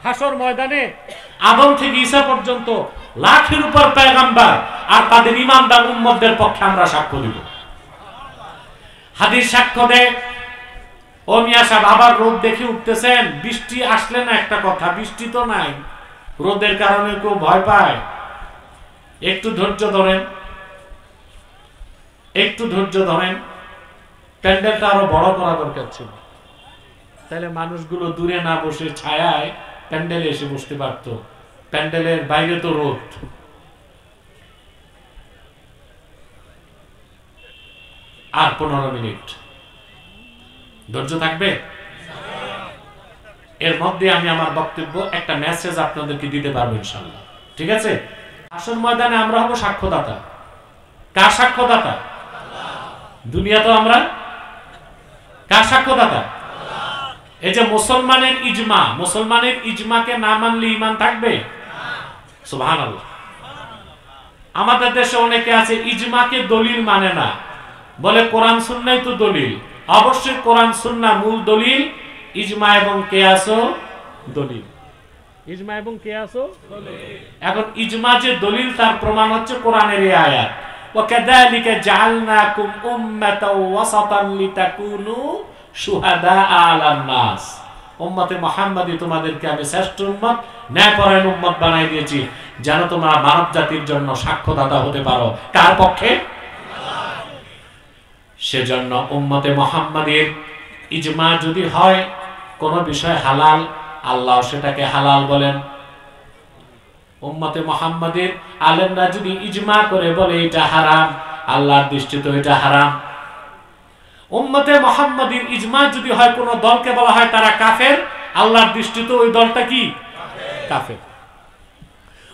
হাসর ময়দানে আদম থেকে ঈসা পর্যন্ত লাখের উপর পয়গম্বর আর তাদের ইমানদার উম্মতদের পক্ষে আমরা সাক্ষ্য দিব। হাদিস সাক্ষ্য দেয়, ও মিয়া সাহেব আবার রোদ দেখে উঠতেছেন, বৃষ্টি আসলে না একটা কথা, বৃষ্টি তো নাই, রোদের কারণে কেউ ভয় পায়। একটু ধৈর্য ধরেন, একটু ধৈর্য ধরেন। প্যান্ডেলটা আরো বড় করা দরকার ছিল, তাহলে মানুষগুলো দূরে না বসে ছায়ায় প্যান্ডেলে এসে বসতে পারতো। প্যান্ডেলের বাইরে তো রোদ। আর 15 মিনিট ধৈর্য থাকবে। এর মধ্যে আমি আমার বক্তব্য একটা মেসেজ আপনাদেরকে দিতে পারবো ইনশাআল্লাহ। ঠিক আছে? আসল ময়দানে আমরা হব সাক্ষ্যদাতা। কার সাক্ষ্যদাতা? দুনিয়া তো আমরা কার সাক্ষ্যদাতা? এই যে মুসলমানের ইজমা, মুসলমানের ইজমাকে না মানলে ঈমান থাকবে? সুবহানাল্লাহ। আমাদের দেশে অনেকে আছে ইজমাকে দলিল মানে না, বলে কোরআন সুন্নাহই তো দলিল। অবশ্যই কোরআন সুন্নাহ মূল দলিল, ইজমা এবং কিয়াসও দলিল। ইজমা এবং কিয়াসও দলিল। এখন ইজমা যে দলিল তার প্রমাণ হচ্ছে কোরআনের এই আয়াত, ওয়াকাযালিকা জাআলনাকুম উম্মাতাও ওয়াসাতান লিতাকুনু শুহাদা আলান নাস। উম্মতে মুহাম্মাদি তোমাদেরকে আমি শ্রেষ্ঠ উম্মত, ন্যায়পরায়ণ উম্মত বানাই দিয়েছি, যেন তোমরা মানব জাতির জন্য সাক্ষ্যদাতা হতে পারো। কার পক্ষে? সেজন্য উম্মতে মুহাম্মাদির ইজমা যদি হয় কোন বিষয় হালাল, আল্লাহ সেটাকে হালাল বলেন। উম্মতে মুহাম্মাদির আলেমরা যদি ইজমা করে বলে এটা হারাম, আল্লাহর দৃষ্টিতে এটা হারাম। উম্মতে মুহাম্মাদির ইজমা যদি হয় কোন দলকে বলা হয় তারা কাফের, আল্লাহর দৃষ্টিতে ওই দলটা কি? কাফের।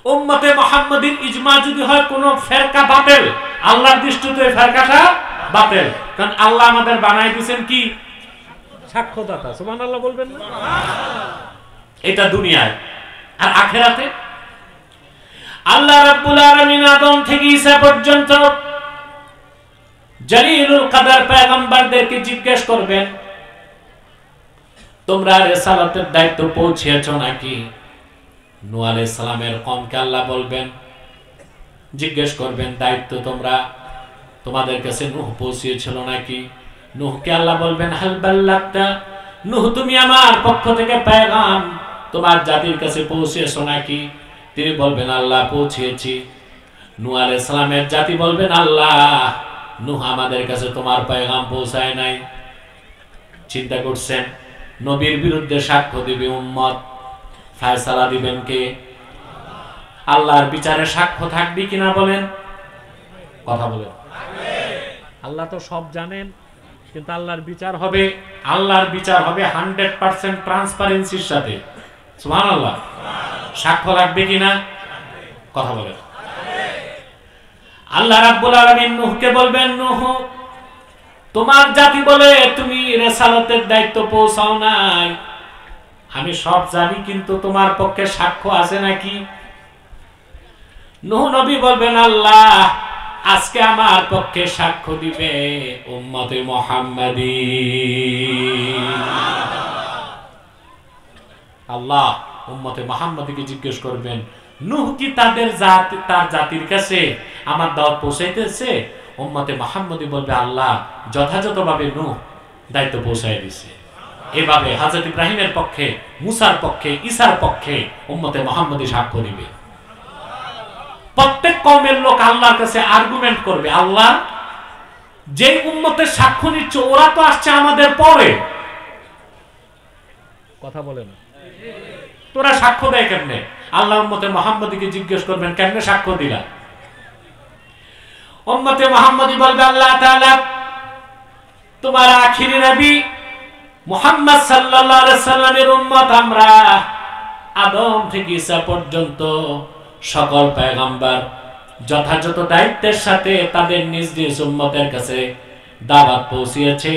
উম্মতে মুহাম্মাদির ইজমা যদি হয় কোন ফেরকা বাতিল, আল্লাহর দৃষ্টিতে ওই ফেরকাটা বাতিল। কারণ আল্লাহ আমাদের বানাই দিয়েছেন কি? সাক্ষ্যদাতা। সুবহানাল্লাহ বলবেন না? এটা দুনিয়ায়। আর আখিরাতে আল্লাহ রাব্বুল আলামিন আদম থেকে ঈসা পর্যন্ত জলিলুল কদর পয়গম্বরদেরকে জিজ্ঞেস করবেন, তোমরা রিসালাতের দায়িত্ব পৌঁছেছো নাকি? নূহ আলাইহিস সালামের কওমকে আল্লাহ বলবেন, জিজ্ঞেস করবেন দায়িত্ব তোমরা তোমাদের কাছে নূহ পৌঁছেছিল নাকি? নূহকে আল্লাহ বলবেন হাল বাল্লাগতা, নূহ তুমি আমার পক্ষ থেকে পেগাম তোমার জাতির কাছে পৌঁছেছো নাকি? তিনি বলবেন আল্লাহ পৌঁছেছি। নূহ আলাইহিস সালামের জাতি বলবেন আল্লাহ নূহ আমাদের কাছে তোমার পেগাম পৌঁছায় নাই। চিন্তা করছেন, নবীর বিরুদ্ধে সাক্ষ্য দিবে উম্মত, ফয়সালা দিবেন কে? আল্লাহর বিচারে সাক্ষ্য থাকবে কিনা বলেন? কথা বলেন। আল্লাহ তো সব জানেন, কিন্তু আল্লাহর বিচার হবে, আল্লাহর বিচার হবে 100% ট্রান্সপারেন্সির সাথে। সুবহানাল্লাহ। সাক্ষ্য লাগবে কিনা? কথা বলেন। আল্লাহ রাব্বুল আলামিন নূহকে বলবেন, নূহ তোমার জাতি বলে তুমি রিসালাতের দায়িত্ব পৌঁছাও নাই। আমি সব জানি, কিন্তু তোমার পক্ষে সাক্ষ্য আছে নাকি? নূহ নবী বলবেন আল্লাহ আজকে আমার পক্ষে সাক্ষ্য দিবে উম্মতে মুহাম্মাদী। আল্লাহ উম্মতে মুহাম্মাদীকে জিজ্ঞেস করবেন, নূহ কি তার জাতির কাছে আমার দাওয়াত পৌঁছাইতেছে? উম্মতে মুহাম্মাদী বলবে আল্লাহ যথাযথভাবে নূহ দায়িত্ব পৌঁছায় দিয়েছে। এভাবে হযরত ইব্রাহিমের পক্ষে, মুসার পক্ষে, ঈসার পক্ষে উম্মতে মুহাম্মাদী সাক্ষ্য দিবে। প্রত্যেক কওমের লোক আল্লাহর কাছে আর্গুমেন্ট করবে, আল্লাহ যে উম্মতের সাক্ষ্য নিচ্ছে ওরা তো আসছে আমাদের পরে, কথা বলেন, তোরা সাক্ষ্য দেয় কেমনে? আল্লাহ উম্মতে মুহাম্মাদীকে জিজ্ঞেস করবেন কেমনে সাক্ষ্য দিলা? উম্মতে মুহাম্মাদী বলবে আল্লাহ তাআলা তোমার আখিরি নবী মুহাম্মদ সাল্লাল্লাহু আলাইহি সাল্লামের উম্মত আমরা, আদম থেকে ঈসা পর্যন্ত সকল পয়গম্বর যথাযথ দায়িত্বের সাথে তাদের নিজ নিজ উম্মতের কাছে দাওয়াত পৌঁছিয়েছে।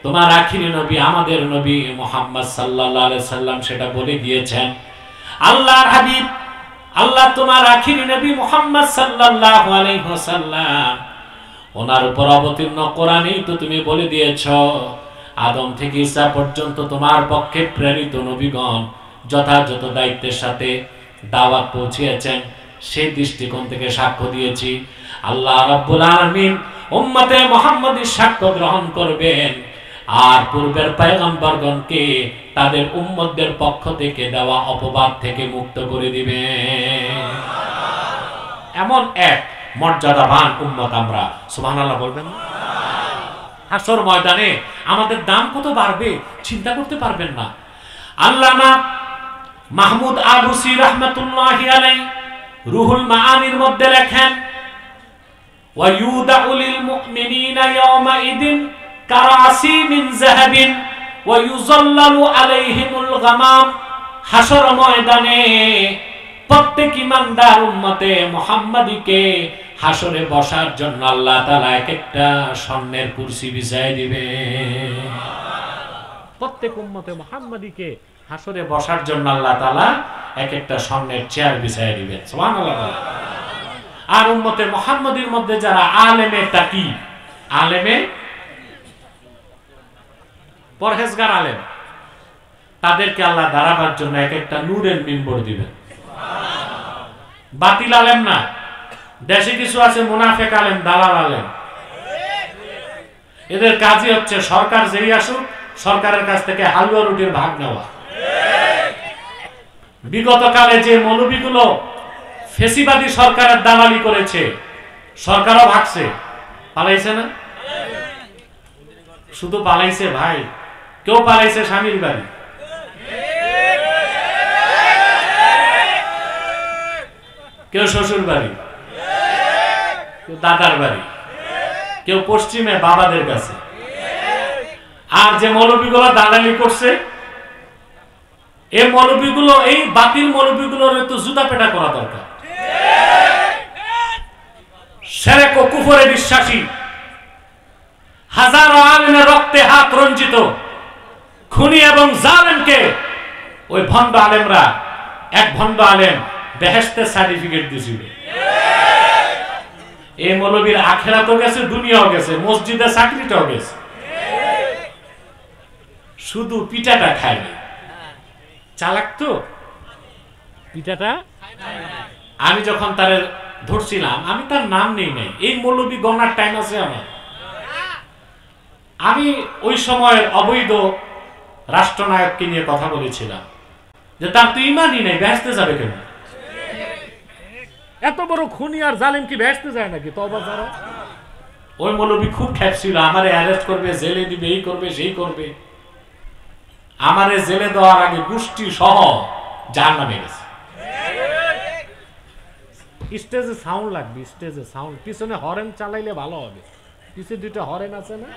তোমার আখিরি নবী আমাদের নবী মুহাম্মদ সাল্লাল্লাহু আলাইহি সাল্লাম সেটা বলে দিয়েছেন। আল্লাহর হাবিব আল্লাহ তোমার আখিরি নবী মুহাম্মদ সাল্লাল্লাহু আলাইহি ওয়াসাল্লাম ওনার উপর অবতীর্ণ কোরআনেই তো তুমি বলে দিয়েছো আদম থেকে ঈসা পর্যন্ত তোমার পক্ষে প্রেরিত নবীগণ যথাযথ দায়িত্বের সাথে দাওয়াত পৌঁছিয়েছেন। সেই দৃষ্টিকোণ থেকে সাক্ষ্য দিয়েছি। আল্লাহ রাব্বুল আলামিন উম্মতে মুহাম্মাদীর সাক্ষ্য গ্রহণ করবেন আর পূর্বের পয়গম্বরগণকে তাদের উম্মতদের পক্ষ থেকে দেওয়া অপবাদ থেকে মুক্ত করে দিবেন। এমন এক মর্যাদাবান উম্মত আমরা। সুবহানাল্লাহ বলবেন না? হাসর ময়দানে আমাদের দাম কত বাড়বে চিন্তা করতে পারবেন না। আল্লামা মাহমুদ আলুসি রাহমাতুল্লাহি আলাইহি রুহুল মাআনির মধ্যে লেখেন, ওয়া ইউদাউ লিল মুমিনিনা ইয়াওমাইদিন কারাসি মিন যাহাবিন ওয়া ইউযাল্লালু আলাইহিমুল গামাম। হাসর ময়দানে প্রত্যেক ঈমানদার উম্মতে মুহাম্মাদীকে হাসরে বসার জন্য আল্লাহ তাআলা এক একটা স্বর্ণের কুরসি বিছায় দিবে। প্রত্যেক উম্মতে মুহাম্মাদীকে হাসরে বসার জন্য আল্লাহ তাআলা এক একটা স্বর্ণের চেয়ার বিছায় দিবেন। সুবহানাল্লাহ। আর উম্মতে মুহাম্মাদীর মধ্যে যারা আলেমে তাকি, আলেমে পরহেজগার আলেম, তাদেরকে আল্লাহ দাঁড়াবার জন্য এক একটা নূরের মিম্বর দিবেন। বাতিল আলেম না, দেশে কিছু আছে মুনাফিক আলেম, দালাল আলেম, এদের কাজই হচ্ছে সরকার যেই আসুক সরকারের কাছ থেকে হালুয়া রুটির ভাগ নেওয়া। বিগত কালে যে মৌলবীগুলো ফেসিবাদী সরকারের দালালি করেছে, সরকারও ভাগছে, পালাইছে না? শুধু পালাইছে ভাই, কেউ পালাইছে স্বামীর বাড়ি, কেউ শ্বশুর বাড়ি, কেউ দাদার বাড়ি, কেউ পশ্চিমে বাবাদের কাছে। আর যে মৌলবীগুলো দালালি করছে, এই মৌলবীগুলো, এই বাতিল মৌলবীগুলোর তো জুতা পেটা করা দরকার। শিরক ও কুফরে বিশ্বাসী, হাজারো আলেমের রক্তে হাত রঞ্জিত খুনি এবং জালেমকে ওই ভণ্ড আলেমরা, এক ভণ্ড আলেম বেহেশতের সার্টিফিকেট দিয়েছিল। এই মৌলবীর আখিরাতও গেছে, দুনিয়াও গেছে, মসজিদে চাকরিটাও গেছে, শুধু পিঠাটা খায়নি। চালাক তো পিঠাটা। আমি যখন তার ধরছিলাম, আমি তার নাম নেই নাই, এই মৌলবী গণার টাইম আছে আমার। আমি ওই সময় অবৈধ রাষ্ট্রনায়ককে নিয়ে কথা বলেছিলাম যে তার তো ইমানই নেই, বেহেশতে যাবে কেন? এত বড় খুনি আর জালিম কি বেহেশতে যায় নাকি? তওবা যারা। ওই মৌলবী খুব খ্যাপছিল, আমারে অ্যারেস্ট করবে, জেলে দিবে, এই করবে সেই করবে। আমারে জেলে দেওয়ার আগে গোষ্ঠী সহ জাহান্নামে গেছে। স্টেজে সাউন্ড লাগবে, স্টেজে সাউন্ড। পিছনে হরেন চালাইলে ভালো হবে। পিছে দুইটা হরেন আছে না?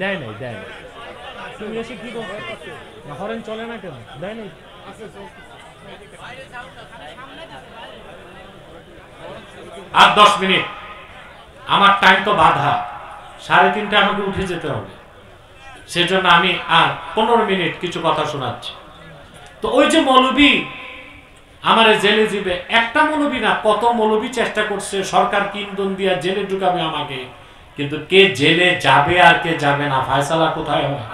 দেয় নাই, দেয় নাই। তুমি এসে কি করছো? হরেন চলে না কেন? দেয় নাই। আর 10 মিনিট, আমার টাইম তো বাধা, 3:30 আমাকে উঠে যেতে হবে। সেজন্য আমি আর 15 মিনিট কিছু কথা শোনাচ্ছি। তো ওই যে মৌলবী আমার জেলে দিবে, একটা মৌলবী না, কত মৌলবী চেষ্টা করছে সরকার কিন্দন দিয়া জেলে ঢুকাবে আমাকে, কিন্তু কে জেলে যাবে আর কে যাবে না ফয়সালা কোথায় হয়?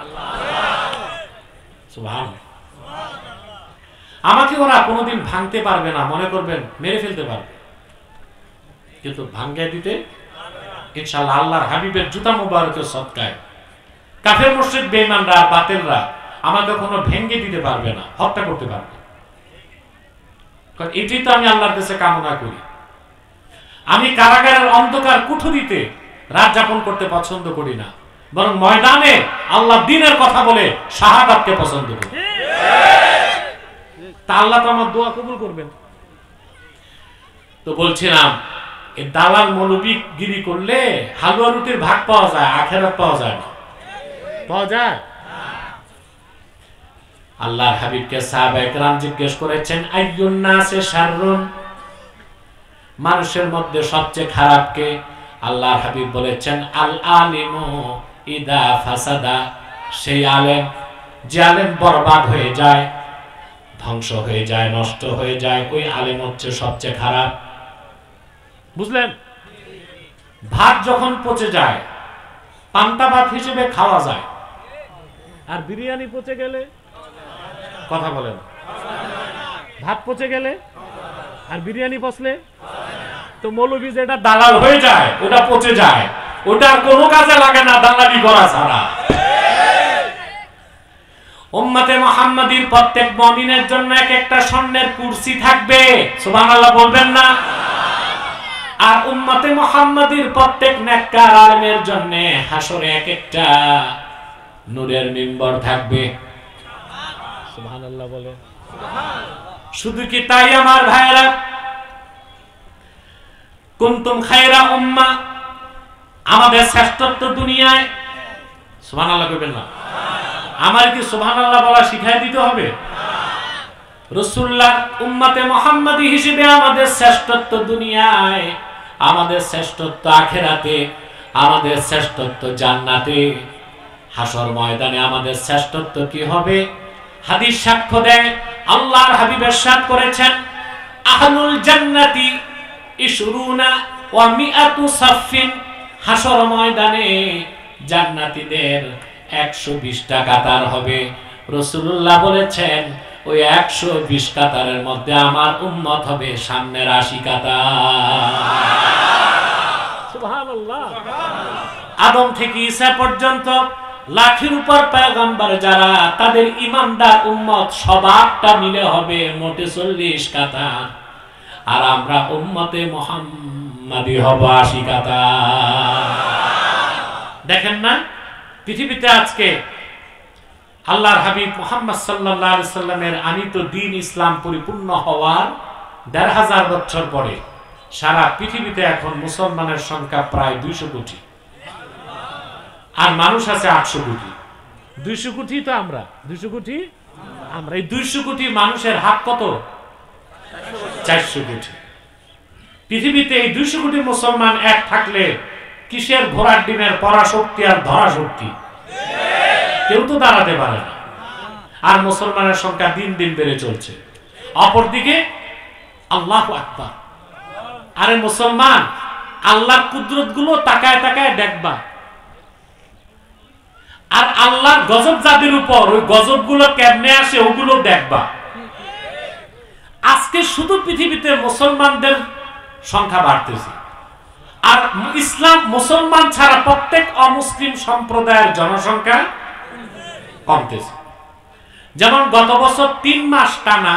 সুবহানাল্লাহ। আমাকে ওরা কোনোদিন ভাঙতে পারবে না, মনে করবেন মেরে ফেলতে পারবে, কিন্তু ভাঙ্গে দিতে ইনশাআল্লাহ আল্লাহর হাবিবের জুতা মুবারকের সদকায় কাফের মুশরিক বেঈমানরা বাতিলরা আমাকে কোনো ভেঙ্গে দিতে পারবে না, হত্যা করতে পারবে। কারণ এটাই তো আমি আল্লাহর কাছে কামনা করি। আমি কারাগারের অন্ধকার কুঠুরিতে রাত যাপন করতে পছন্দ করি না, বরং ময়দানে আল্লাহ দ্বীনের কথা বলে শাহাদাতকে পছন্দ করি। তা আল্লাহ তো আমার দোয়া কবুল করবেন। তো বলছিলাম, এই দালাল মৌলবী গিরি করলে হালুয়া রুটির ভাগ পাওয়া যায়, আখেরাত পাওয়া যায় না। পাওয়া যায়? আল্লাহর হাবিবকে সাহাবায়ে কেরাম জিজ্ঞেস করেছেন, আইয়ুন নাসে শাররুন, মানুষের মধ্যে সবচেয়ে খারাপ কে? আল্লাহর হাবিব বলেছেন, আল আলিমু ইদা ফাসাদা, সেই আলেম যে আলেম বরবাদ হয়ে যায়, ধ্বংস হয়ে যায়, নষ্ট হয়ে যায়, ওই আলেম হচ্ছে সবচেয়ে খারাপ। বুঝলেন? ভাত যখন পচে যায় পান্তা ভাত হিসেবে খাওয়া যায়, আর বিরিয়ানি পচে গেলে? কথা বলেন। ভাত পচে গেলে আর বিরিয়ানি পচলে? তো মৌলবী যেটা দালাল হয়ে যায় ওটা পচে যায়, ওটা কোনো কাজে লাগে না দালালি করা ছাড়া। উম্মতে মুহাম্মাদীর প্রত্যেক মুমিনের জন্য এক একটা স্বর্ণের কুরসি থাকবে, সুবহানাল্লাহ বলবেন না? আর উম্মতে মুহাম্মাদীর প্রত্যেক নেককার আলেমের জন্য হাসরে এক একটা নূরের মিম্বর থাকবে। সুবহানাল্লাহ বলে। শুধু কি তাই আমার ভাইরা? কুনতুম খায়রা উম্মাহ, আমাদের শ্রেষ্ঠত্ব দুনিয়ায়, সুবহানাল্লাহ কইবেন না? আমার কি সুবহানাল্লাহ বলা শিখাই দিতে হবে? রাসূলুল্লাহ উম্মতে মুহাম্মাদী হিসেবে আমাদের শ্রেষ্ঠত্ব দুনিয়ায়, আমাদের শ্রেষ্ঠত্ব আখিরাতে, আমাদের শ্রেষ্ঠত্ব জান্নাতে, হাসর ময়দানে আমাদের শ্রেষ্ঠত্ব কি হবে? হাদিস সাক্ষ্য দেয়, আল্লাহর হাবিব ইরশাদ করেছেন, আহলুল জান্নাতি ইশরুনা ওয়া মিআতু সাফিন, হাসর ময়দানে জান্নাতীদের 120টা কাতার হবে। রাসূলুল্লাহ বলেছেন, ওই 120 কাতারের মধ্যে আমার উম্মত হবে সামনের 80 কাতার। সুবহানাল্লাহ। আদম থেকে ঈসা পর্যন্ত লাখের উপর পয়গম্বর যারা, তাদের ইমানদার উম্মত সবারটা মিলে হবে মোটে 40 কাতার, আর আমরা উম্মতে মুহাম্মাদী হব 80 কাতার। দেখেন না, পৃথিবীতে আজকে আল্লাহর হাবিব মুহাম্মদ সাল্লাল্লাহু আলাইহি সাল্লামের আনিত দ্বীন ইসলাম পরিপূর্ণ হওয়ার 1500 বছর পরে সারা পৃথিবীতে এখন মুসলমানের সংখ্যা প্রায় 200 কোটি, আর মানুষ আছে 800 কোটি। 200 কোটি তো আমরা, 200 কোটি আমরা। এই 200 কোটি মানুষের হাত কত? 400 কোটি। পৃথিবীতে এই 200 কোটি মুসলমান এক থাকলে কিসের ঘোড়ার ডিমের পরাশক্তি আর ধরা শক্তি? কেউ তো দাঁড়াতে পারে না। আর মুসলমানের সংখ্যা দিন দিন বেড়ে চলছে। অপরদিকে আল্লাহু আকবার, আরে মুসলমান, আল্লাহর কুদরত গুলো তাকায় তাকায় দেখবা, আর আল্লাহর গজব যাদের উপর, ওই গজব গুলো কেমনে আসে ওগুলো দেখবা। আজকে শুধু পৃথিবীতে মুসলমানদের সংখ্যা বাড়তেছে, আর ইসলাম মুসলমান ছাড়া প্রত্যেক অমুসলিম সম্প্রদায়ের জনসংখ্যা কমতেছে। যেমন গত বছর 3 মাস টানা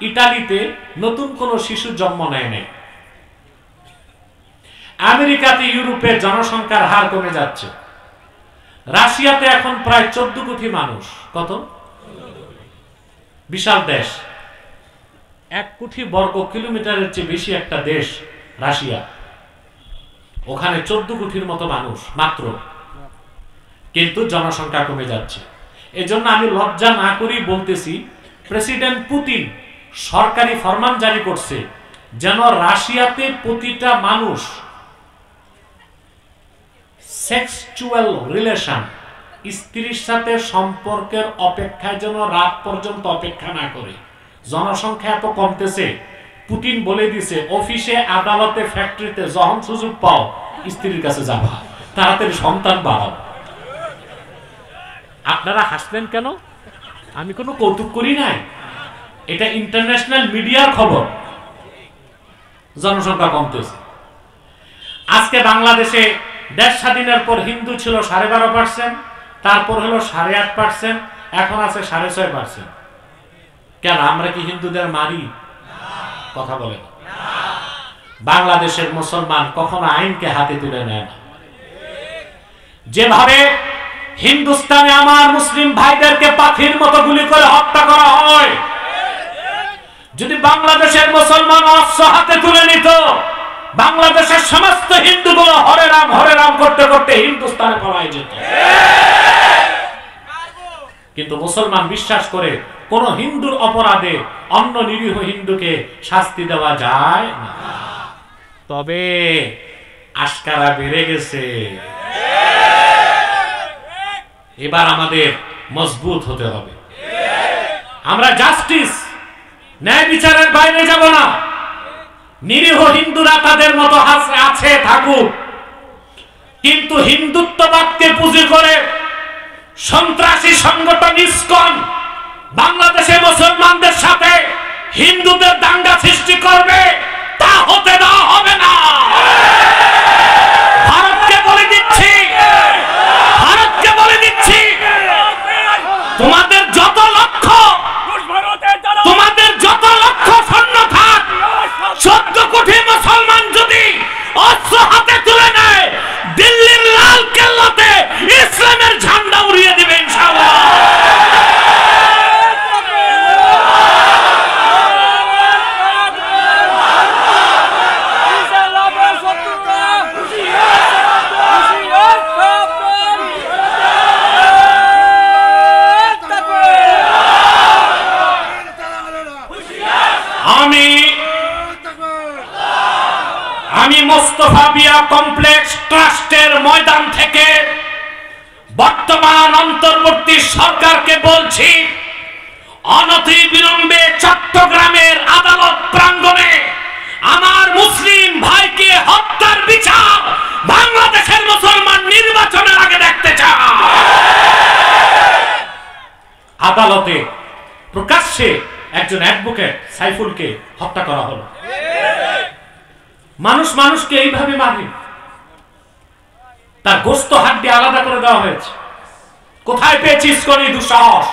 ইটালিতে নতুন কোন শিশু জন্ম নেয় নাই। আমেরিকাতে ইউরোপে জনসংখ্যার হার কমে যাচ্ছে। রাশিয়াতে এখন প্রায় 14 কোটি মানুষ। কত? বিশাল দেশ, 1 কোটি বর্গ কিলোমিটারের চেয়ে বেশি একটা দেশ রাশিয়া। ওখানে 14 কোটির মতো মানুষ মাত্র, কিন্তু জনসংখ্যা কমে যাচ্ছে। এজন্য আমি লজ্জা না করেই বলতেছি, প্রেসিডেন্ট পুতিন সরকারি ফরমান জারি করছে যেন রাশিয়াতে প্রতিটা মানুষ সেক্সুয়াল রিলেশন, স্ত্রীর সাথে সম্পর্কের অপেক্ষায় যেন রাত পর্যন্ত অপেক্ষা না করে। জনসংখ্যা এত কমতেছে, পুতিন বলে দিছে অফিসে, আদালতে, ফ্যাক্টরিতে যখন সুযোগ পাও স্ত্রীর কাছে যাবা, তাড়াতাড়ি সন্তান বাড়াও। আপনারা হাসলেন কেন? আমি কোনো কৌতুক করি নাই, এটা ইন্টারন্যাশনাল মিডিয়ার খবর। জনসংখ্যা কমতেছে। আজকে বাংলাদেশে দেশ স্বাধীনের পর হিন্দু ছিল 12.5%, তারপর হলো 8.5%, এখন আছে 6.5%। কেন? আমরা কি হিন্দুদের মারি? কথা বলেন। বাংলাদেশের মুসলমান কখনো আইনকে হাতে তুলে নেয় না। যেভাবে হিন্দুস্তানে আমার মুসলিম ভাইদেরকে পাখির মতো গুলি করে হত্যা করা হয়, যদি বাংলাদেশের মুসলমান অস্ত্র হাতে তুলে নিত, বাংলাদেশের সমস্ত হিন্দুগুলো হরে রাম করতে করতে হিন্দুস্তানে পলায় যেত। কিন্তু মুসলমান বিশ্বাস করে কোন হিন্দুর অপরাধে অন্য নিরীহ হিন্দুকে শাস্তি দেওয়া যায় না। তবে আশকারা বেড়ে গেছে। এবার আমাদের মজবুত হতে হবে। আমরা জাস্টিস, ন্যায় বিচারের বাইরে যাব না। নিরীহ হিন্দুরা তাদের মতো আছে থাকুক, কিন্তু হিন্দুত্ববাদকে পুঁজি করে সন্ত্রাসী সংগঠন ইসকন বাংলাদেশে মুসলমানদের সাথে হিন্দুদের দাঙ্গা সৃষ্টি করবে, তা হতে দেওয়া হবে না। ভারতকে বলে দিচ্ছি, তোমাদের যত লক্ষ্য সৈন্য থাক, 14 কোটি মুসলমান যদি অস্ত্র হাতে তুলে নেয়, দিল্লির লাল কেল্লাতে ইসলামের ঝান্ডা উড়িয়ে দিবে ইনশাআল্লাহ। আমি মোস্তফা বিয়া কমপ্লেক্স ট্রাস্টের ময়দান থেকে বর্তমান অন্তর্বর্তী সরকারকে বলছি, অনতি বিলম্বে চট্টগ্রামের আদালত প্রাঙ্গণে আমার মুসলিম ভাইকে হত্যার বিচার বাংলাদেশের মুসলমান নির্বাচনের আগে দেখতে চায়। আদালতে প্রকাশ্যে একজন অ্যাডভোকেট সাইফুলকে হত্যা করা হলো। মানুষ মানুষকে এইভাবে মারে, তার গোস্ত হাড্ডি আলাদা করে দেওয়া হয়েছে। কোথায় পেয়েছি ইসকন এই দুঃসাহস?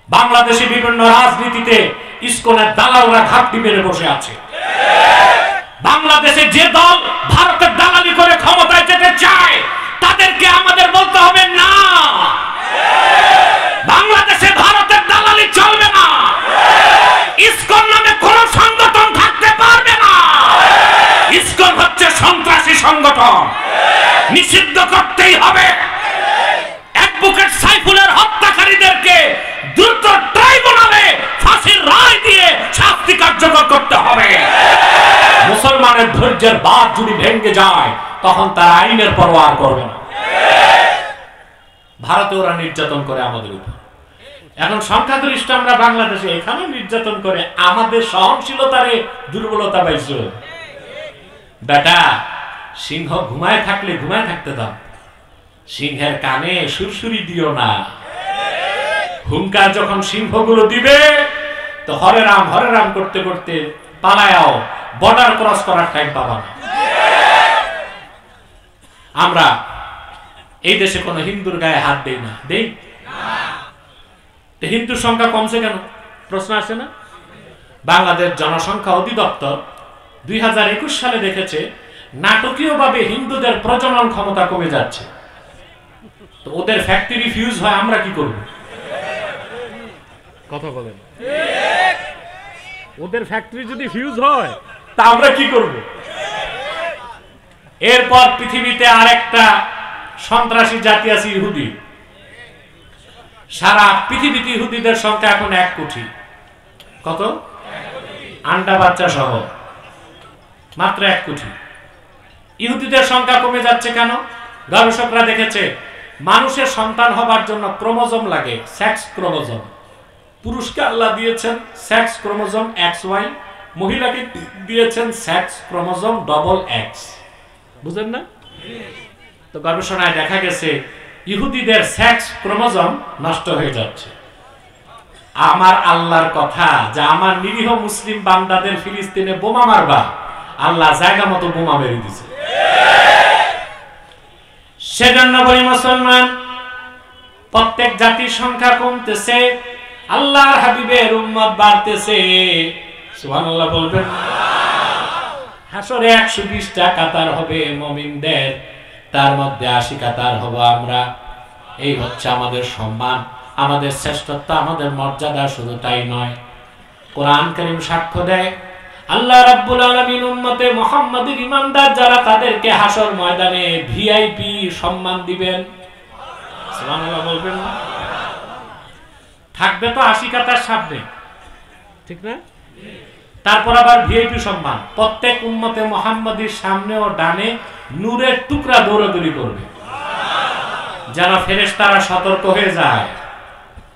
বাংলাদেশে বিভিন্ন রাজনীতিতে ইসকনের দালালরা ঘাপটি মেরে বসে আছে। বাংলাদেশে যে দল ভারতের দালালি করে ক্ষমতায় যেতে চায়, তাদেরকে আমাদের বলতে হবে না, বাংলাদেশে ভারতের দালালি চলবে না। ইসকন নামে কোন সংগঠন থাকতে পারবে না। ইসকন হচ্ছে সন্ত্রাসী সংগঠন, নিষিদ্ধ করতেই হবে। অ্যাডভোকেট সাইফুলের হত্যাকারীদেরকে দ্রুত ট্রাইব্যুনালে ফাঁসির রায় দিয়ে শাস্তি কার্যকর করতে হবে। মুসলমানের ধৈর্যের বাঁধ যদি ভেঙে যায়, তখন তারা আইনের পরোয়া করবে না। ভারতে ওরা নির্যাতন করে আমাদের উপর, এখন সংখ্যাগরিষ্ঠ আমরা বাংলাদেশে, এখানে নির্যাতন করে আমাদের সহনশীলতারে দুর্বলতা পাইছে। বেটা, সিংহ ঘুমায় থাকলে ঘুমায় থাকতে দাও, সিংহের কানে সুরসুরি দিও না। হুঙ্কার যখন সিংহগুলো দিবে, তো হরে রাম করতে করতে পালায়াও, বর্ডার ক্রস করার টাইম পাবা না। আমরা এই দেশে কোনো হিন্দুর গায়ে হাত দেই না, দেই হিন্দুর সংখ্যা কমছে কেন? প্রশ্ন আসে না? বাংলাদেশ জনসংখ্যা অধিদপ্তর 2021 সালে দেখেছে নাটকীয়ভাবে হিন্দুদের প্রজনন ক্ষমতা কমে যাচ্ছে। তো ওদের ফ্যাক্টরি ফিউজ হয়, আমরা কি করব? কথা বলেন। ওদের ফ্যাক্টরি যদি ফিউজ হয় তা আমরা কি করব? এরপর পৃথিবীতে আরেকটা সন্ত্রাসী জাতি আছে, ইহুদি। সারা পৃথিবীতে ইহুদিদের সংখ্যা এখন 1 কোটি। কত? আন্ডা বাচ্চা সহ মাত্র 1 কোটি। ইহুদিদের সংখ্যা কমে যাচ্ছে কেন? গবেষকরা দেখেছে মানুষের সন্তান হবার জন্য ক্রোমোজোম লাগে, সেক্স ক্রোমোজোম। পুরুষকে আল্লাহ দিয়েছেন সেক্স ক্রোমোজোম XY, মহিলাকে দিয়েছেন সেক্স ক্রোমোজোম XX। বুঝেন না? তো গবেষণায় দেখা গেছে ইহুদিদের সেক্স ক্রোমোজোম নষ্ট হয়ে যাচ্ছে। আমার আল্লাহর কথা যে আমার নিরীহ মুসলিম বান্দাদের ফিলিস্তিনে বোমা মারবা, আল্লাহ জায়গা মতো বোমা মেরে দিছে। সেজন্য বলি মুসলমান, প্রত্যেক জাতির সংখ্যা কমতেছে, আল্লাহর হাবিবের উম্মত বাড়তেছে। সুবহানাল্লাহ বলবেন। হাসরে 120টা কাতার হবে মুমিনদের, তার মধ্যে 80 কাতার হব আমরা। এই হচ্ছে আমাদের সম্মান, আমাদের শ্রেষ্ঠত্ব, আমাদের মর্যাদা। শুধু তাই নয়, কোরআন কারীম সাক্ষ্য দেয় আল্লাহ রাব্বুল আলামিন উম্মতে মুহাম্মাদের ঈমানদার যারা, তাদেরকে হাসর ময়দানে ভিআইপি সম্মান দিবেন। সুবহানাল্লাহ বলবেন। থাকবে তো 80 কাতার সামনে, ঠিক না? তারপর আবার ভিআইপি সম্মান। প্রত্যেক উম্মতে মুহাম্মাদির সামনে ও ডানে নূরের টুকরা দৌড়াদৌড়ি করবে, যেন ফেরেশতারা সতর্ক হয়ে যায়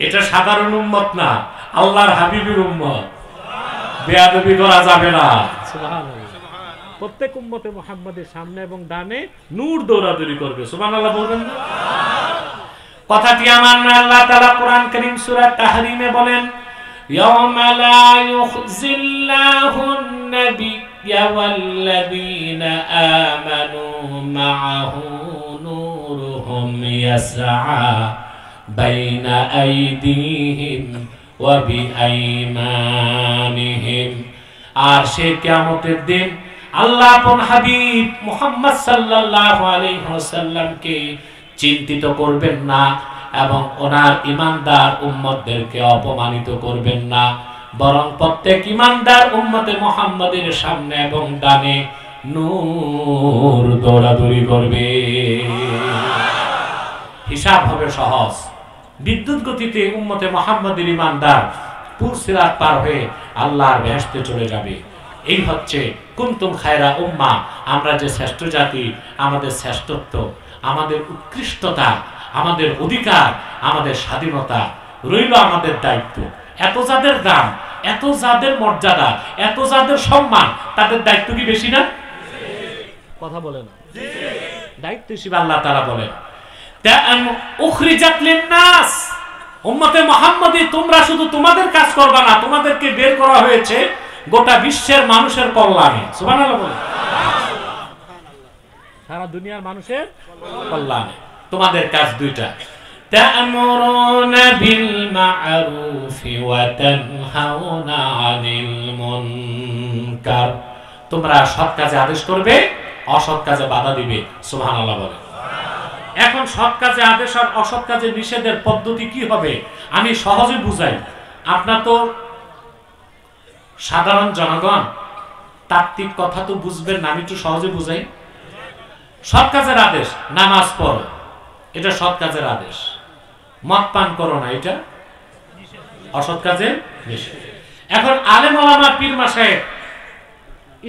এটা সাধারণ উম্মত না, আল্লাহর হাবিবের উম্মত, বেয়াদবি করা যাবে না। সুবহানাল্লাহ। প্রত্যেক উম্মতে মুহাম্মাদের সামনে এবং ডানে নূর দৌড়াদৌড়ি করবে। সুবহানাল্লাহ বলবেন না? কথাটি আমার না, আল্লাহ তাআলা কোরআন কারীম সূরা তাহরিমে বলেন, ইয়াওমা লা ইউখজিল্লাহুন নাবিয়্যা ওয়াল্লাযীনা আমানু মাআহু নূরুহুম ইয়াসআ বাইনা আইদিহিম ওয়া বিআইমানিহিম। আর সে কিয়ামতের দিন আল্লাহ আপন হাবিব মুহাম্মদ সাল্লাল্লাহু আলাইহি ওয়াসাল্লামকে চিন্তিত করবেন না এবং ওনার ঈমানদার উম্মতদেরকে অপমানিত করবেন না, বরং প্রত্যেক ঈমানদার উম্মতে মুহাম্মাদের সামনে এবং ডানে নূর দৌড়াদৌড়ি করবে। হিসাব হবে সহজ। বিদ্যুৎ গতিতে উম্মতে মুহাম্মাদের ঈমানদার পুরসিরাত পার হয়ে আল্লাহর বেহেশতে চলে যাবে। এই হচ্ছে কুনতুম খায়রা উম্মা, আমরা যে শ্রেষ্ঠ জাতি, আমাদের শ্রেষ্ঠত্ব, আমাদের উৎকৃষ্টতা, আমাদের অধিকার, আমাদের স্বাধীনতা রইল আমাদের দায়িত্ব। এত যাদের দাম, এত যাদের মর্যাদা, এত যাদের সম্মান, তাদের দায়িত্ব কি বেশি না? কথা বলে না। দায়িত্ব হিসেবে আল্লাহ তাআলা বলেন, উখরিজাত লিন-নাস, উম্মতে মুহাম্মাদি তোমরা শুধু তোমাদের কাজ করবা না, তোমাদেরকে বের করা হয়েছে গোটা বিশ্বের মানুষের কল্যাণে। সুবহানাল্লাহ বলেন। সারা দুনিয়ার মানুষের কল্যাণে তোমাদের কাজ দুইটা, তা'মুরুনা বিল মা'রুফি ওয়া তানহাউনা আনিল মুনকার, তোমরা সৎ কাজে আদেশ করবে, অসৎ কাজে বাধা দিবে। সুবহানাল্লাহ বলেন। এখন সৎ কাজে আদেশ আর অসৎ কাজে নিষেধের পদ্ধতি কি হবে আমি সহজে বুঝাই। আপনার তো সাধারণ জনগণ তাত্ত্বিক কথা তো বুঝবেন না, আমি একটু সহজে বুঝাই। সৎ কাজের আদেশ, নামাজ পড়ো, এটা সৎ কাজের আদেশ। মদ পান করো না, এটা অসৎ কাজের নিষেধ। এখন আলেম ওলামা পীর মাশায়েখ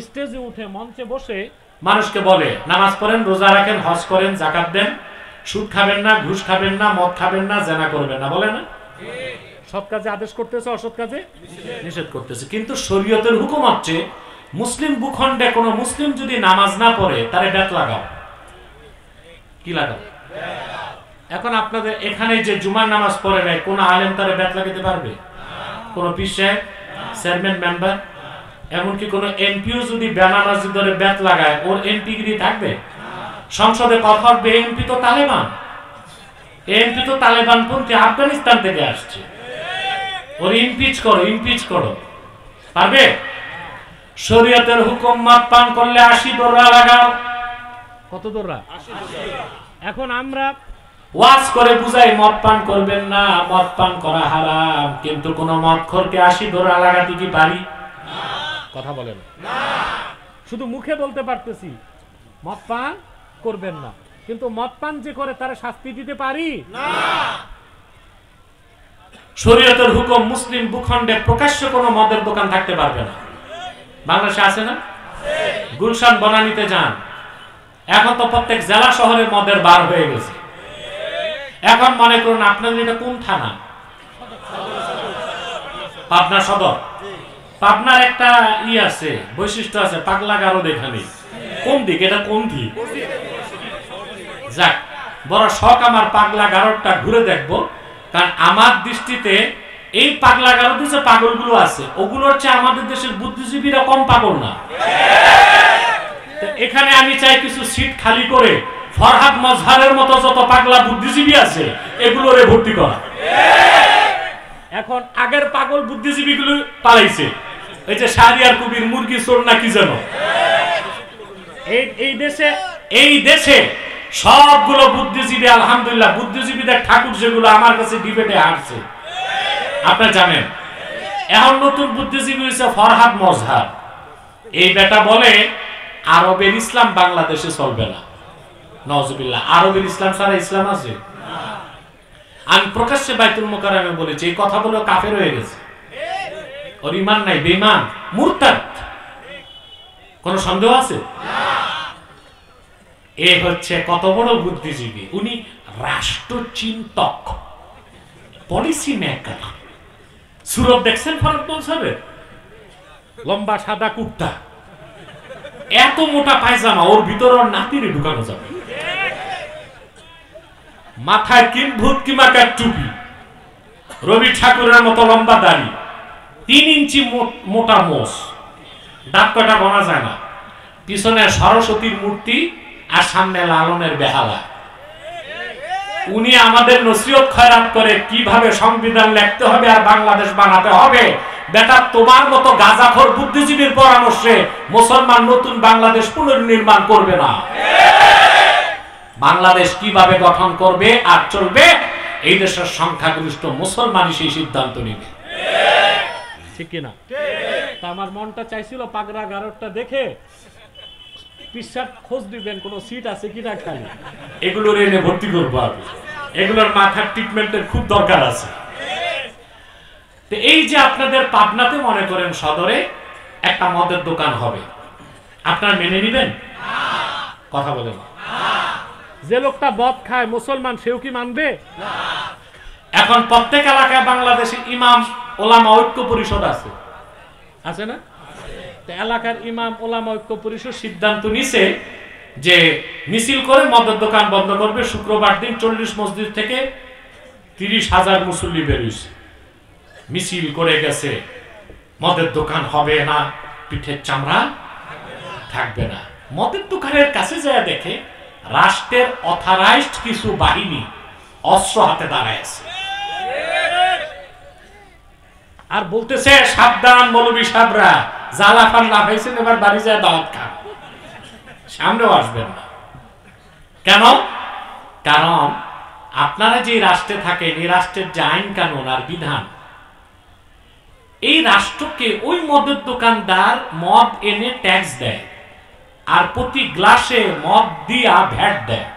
স্টেজে উঠে মঞ্চে বসে মানুষকে বলে নামাজ পড়েন, রোজা রাখেন, হজ করেন, যাকাত দেন, সুদ খাবেন না, ঘুষ খাবেন না, মদ খাবেন না, জেনা করবেন না, বলে না? সৎ কাজে আদেশ করতেছে, অসৎ কাজে নিষেধ করতেছে। কিন্তু শরীয়তের হুকুম হচ্ছে মুসলিম ভূখণ্ডে কোনো মুসলিম যদি নামাজ না পড়ে তারে ব্যাত লাগাও। কি লাগাও? এখন আপনাদের এখানে যে জুমার নামাজ পড়ে নাই, কোন আলেম তারে ব্যাত লাগাতে পারবে? কোন পীর সাহেব, চেয়ারম্যান, মেম্বার, এমনকি কোন এমপিও যদি বেনামাজি ধরে ব্যাত লাগায়, ওর এমপিগিরি থাকবে? সংসদে কথা হবে, এমপি তো তালেবান, এমপি তো তালেবান পন্থী, আফগানিস্তান থেকে আসছে। ওর ইমপিচ করো, ইমপিচ করো। পারবে? শরীয়তের হুকুম মদ পান করলে 80 দোররা লাগাও। কত দোররা? এখন আমরা ওয়াজ করে বুঝাই মদ পান করবেন না, মদ পান করা হারাম, কিন্তু কোন মদখোরকে 80 দোররা লাগাতে কি পারি? কথা বলেন না। শুধু মুখে বলতে পারতেছি মদ পান করবেন না, কিন্তু মদ পান যে করে তার শাস্তি দিতে পারি না। শরীয়তের হুকুম মুসলিম ভূখণ্ডে প্রকাশ্য কোনো মদের দোকান থাকতে পারবে না। বাংলাদেশে আছে না? গুলশান বনানীতে যান, এখন তো প্রত্যেক জেলা শহরে মদের বার হয়ে গেছে। এখন মনে করুন আপনাদের এটা কোন থানা? পাবনা সদর। পাবনার একটা আছে, বৈশিষ্ট্য আছে, পাগলা গারদ এখানে। কোন দিক এটা? কোন দিক? যাক, বড় শখ আমার পাগলা গারদটা ঘুরে দেখবো, কারণ আমার দৃষ্টিতে এই পাগলা গারদে যে পাগলগুলো আছে ওগুলোর চেয়ে আমাদের দেশের বুদ্ধিজীবীরা কম পাগল না। এখানে আমি চাই কিছু সিট খালি করে ফরহাদ মজহারের মতো যত পাগলা বুদ্ধিজীবী আছে এগুলোরে ভর্তি করা। এখন আগের পাগল বুদ্ধিজীবী গুলো পালাইছে, এই যে শাহরিয়ার কবির মুরগি চোর না কি যেন। এই দেশে সবগুলো বুদ্ধিজীবী, আলহামদুলিল্লাহ, বুদ্ধিজীবীদের ঠাকুর যেগুলো আমার কাছে ডিবেটে হারছে আপনারা জানেন। এখন নতুন বুদ্ধিজীবী হয়েছে ফরহাদ মজহার। এই বেটা বলে আরবের ইসলাম বাংলাদেশে চলবে না। নওজুবিল্লাহ, আরবের ইসলাম ছাড়া ইসলাম আছে? আমি প্রকাশ্যে বাইতুল মুকাররমে বলেছি, এই কথা বলে কাফের হয়ে গেছে, ওর ঈমান নাই, বেঈমান, মুরতাদ। কোন সন্দেহ আছে? এ হচ্ছে কত বড় বুদ্ধিজীবী, উনি রাষ্ট্রচিন্তক, পলিসি মেকার। সুরত দেখছেন ফরহাদ মজহারের? লম্বা সাদা কুর্তা, এত মোটা পায়জামা, ওর ভিতরে ওর নাতিরে ঢুকানো যাবে। মাথায় কিম্ভূত কিমাকার টুপি, রবি ঠাকুরের মতো লম্বা দাড়ি, 3 ইঞ্চি মোটা মোষ, দাঁত কটা গোনা যায় না, পিছনে সরস্বতীর মূর্তি আর সামনে লালনের বেহালা। উনি আমাদের নসিহত খয়রাত করে কিভাবে সংবিধান লিখতে হবে আর বাংলাদেশ বানাতে হবে। বেটা, তোমার মতো গাঁজাখোর বুদ্ধিজীবীর পরামর্শে মুসলমান নতুন বাংলাদেশ পুনর্নির্মাণ করবে না। বাংলাদেশ কিভাবে গঠন করবে আর চলবে, এই দেশের সংখ্যাগরিষ্ঠ মুসলমানই সেই সিদ্ধান্ত নেবে। ঠিক কিনা? তা আমার মনটা চাইছিল পাগড়া গারদটা দেখে পিসাব খোঁজ দিবেন কোন সিট আছে কিনা খালি, এগুলোর এনে ভর্তি করবো আমি। এগুলোর মাথার ট্রিটমেন্টের খুব দরকার আছে। তো এই যে আপনাদের পাবনাতে মনে করেন সদরে একটা মদের দোকান হবে, আপনারা মেনে নেবেন? কথা বলেন। যে লোকটা মদ খায় মুসলমান, সেও কি মানবে? এখন প্রত্যেক এলাকায় বাংলাদেশে ইমাম ওলামা ঐক্য পরিষদ আছে, আছে না? এলাকার ইমাম ওলামা ঐক্য পরিষদ সিদ্ধান্ত নিছে যে মিছিল করে মদের দোকান বন্ধ করবে। শুক্রবার দিন 40 মসজিদ থেকে 30,000 মুসল্লি বেরিয়েছে, মিছিল করে গেছে। মদের দোকান হবে না, পিঠের চামড়া থাকবে না। মদের দোকানের কাছে যায় দেখে রাষ্ট্রের অথরাইজড কিছু বাহিনী অস্ত্র হাতে দাঁড়ায় আছে আর বলতেছে, সাবধান মৌলবী সাহেবরা, জ্বালা ফান লাফাইছেন, এবার বাড়ি যায় দাওয়াত খান, সামনেও আসবেন না। কেন? কারণ আপনারা যে রাষ্ট্রে থাকেন, এই রাষ্ট্রের যে আইন কানুন আর বিধান, এই রাষ্ট্রকে ওই মদের দোকানদার মদ এনে ট্যাক্স দেয় আর প্রতি গ্লাসে মদ দিয়া ভ্যাট দেয়।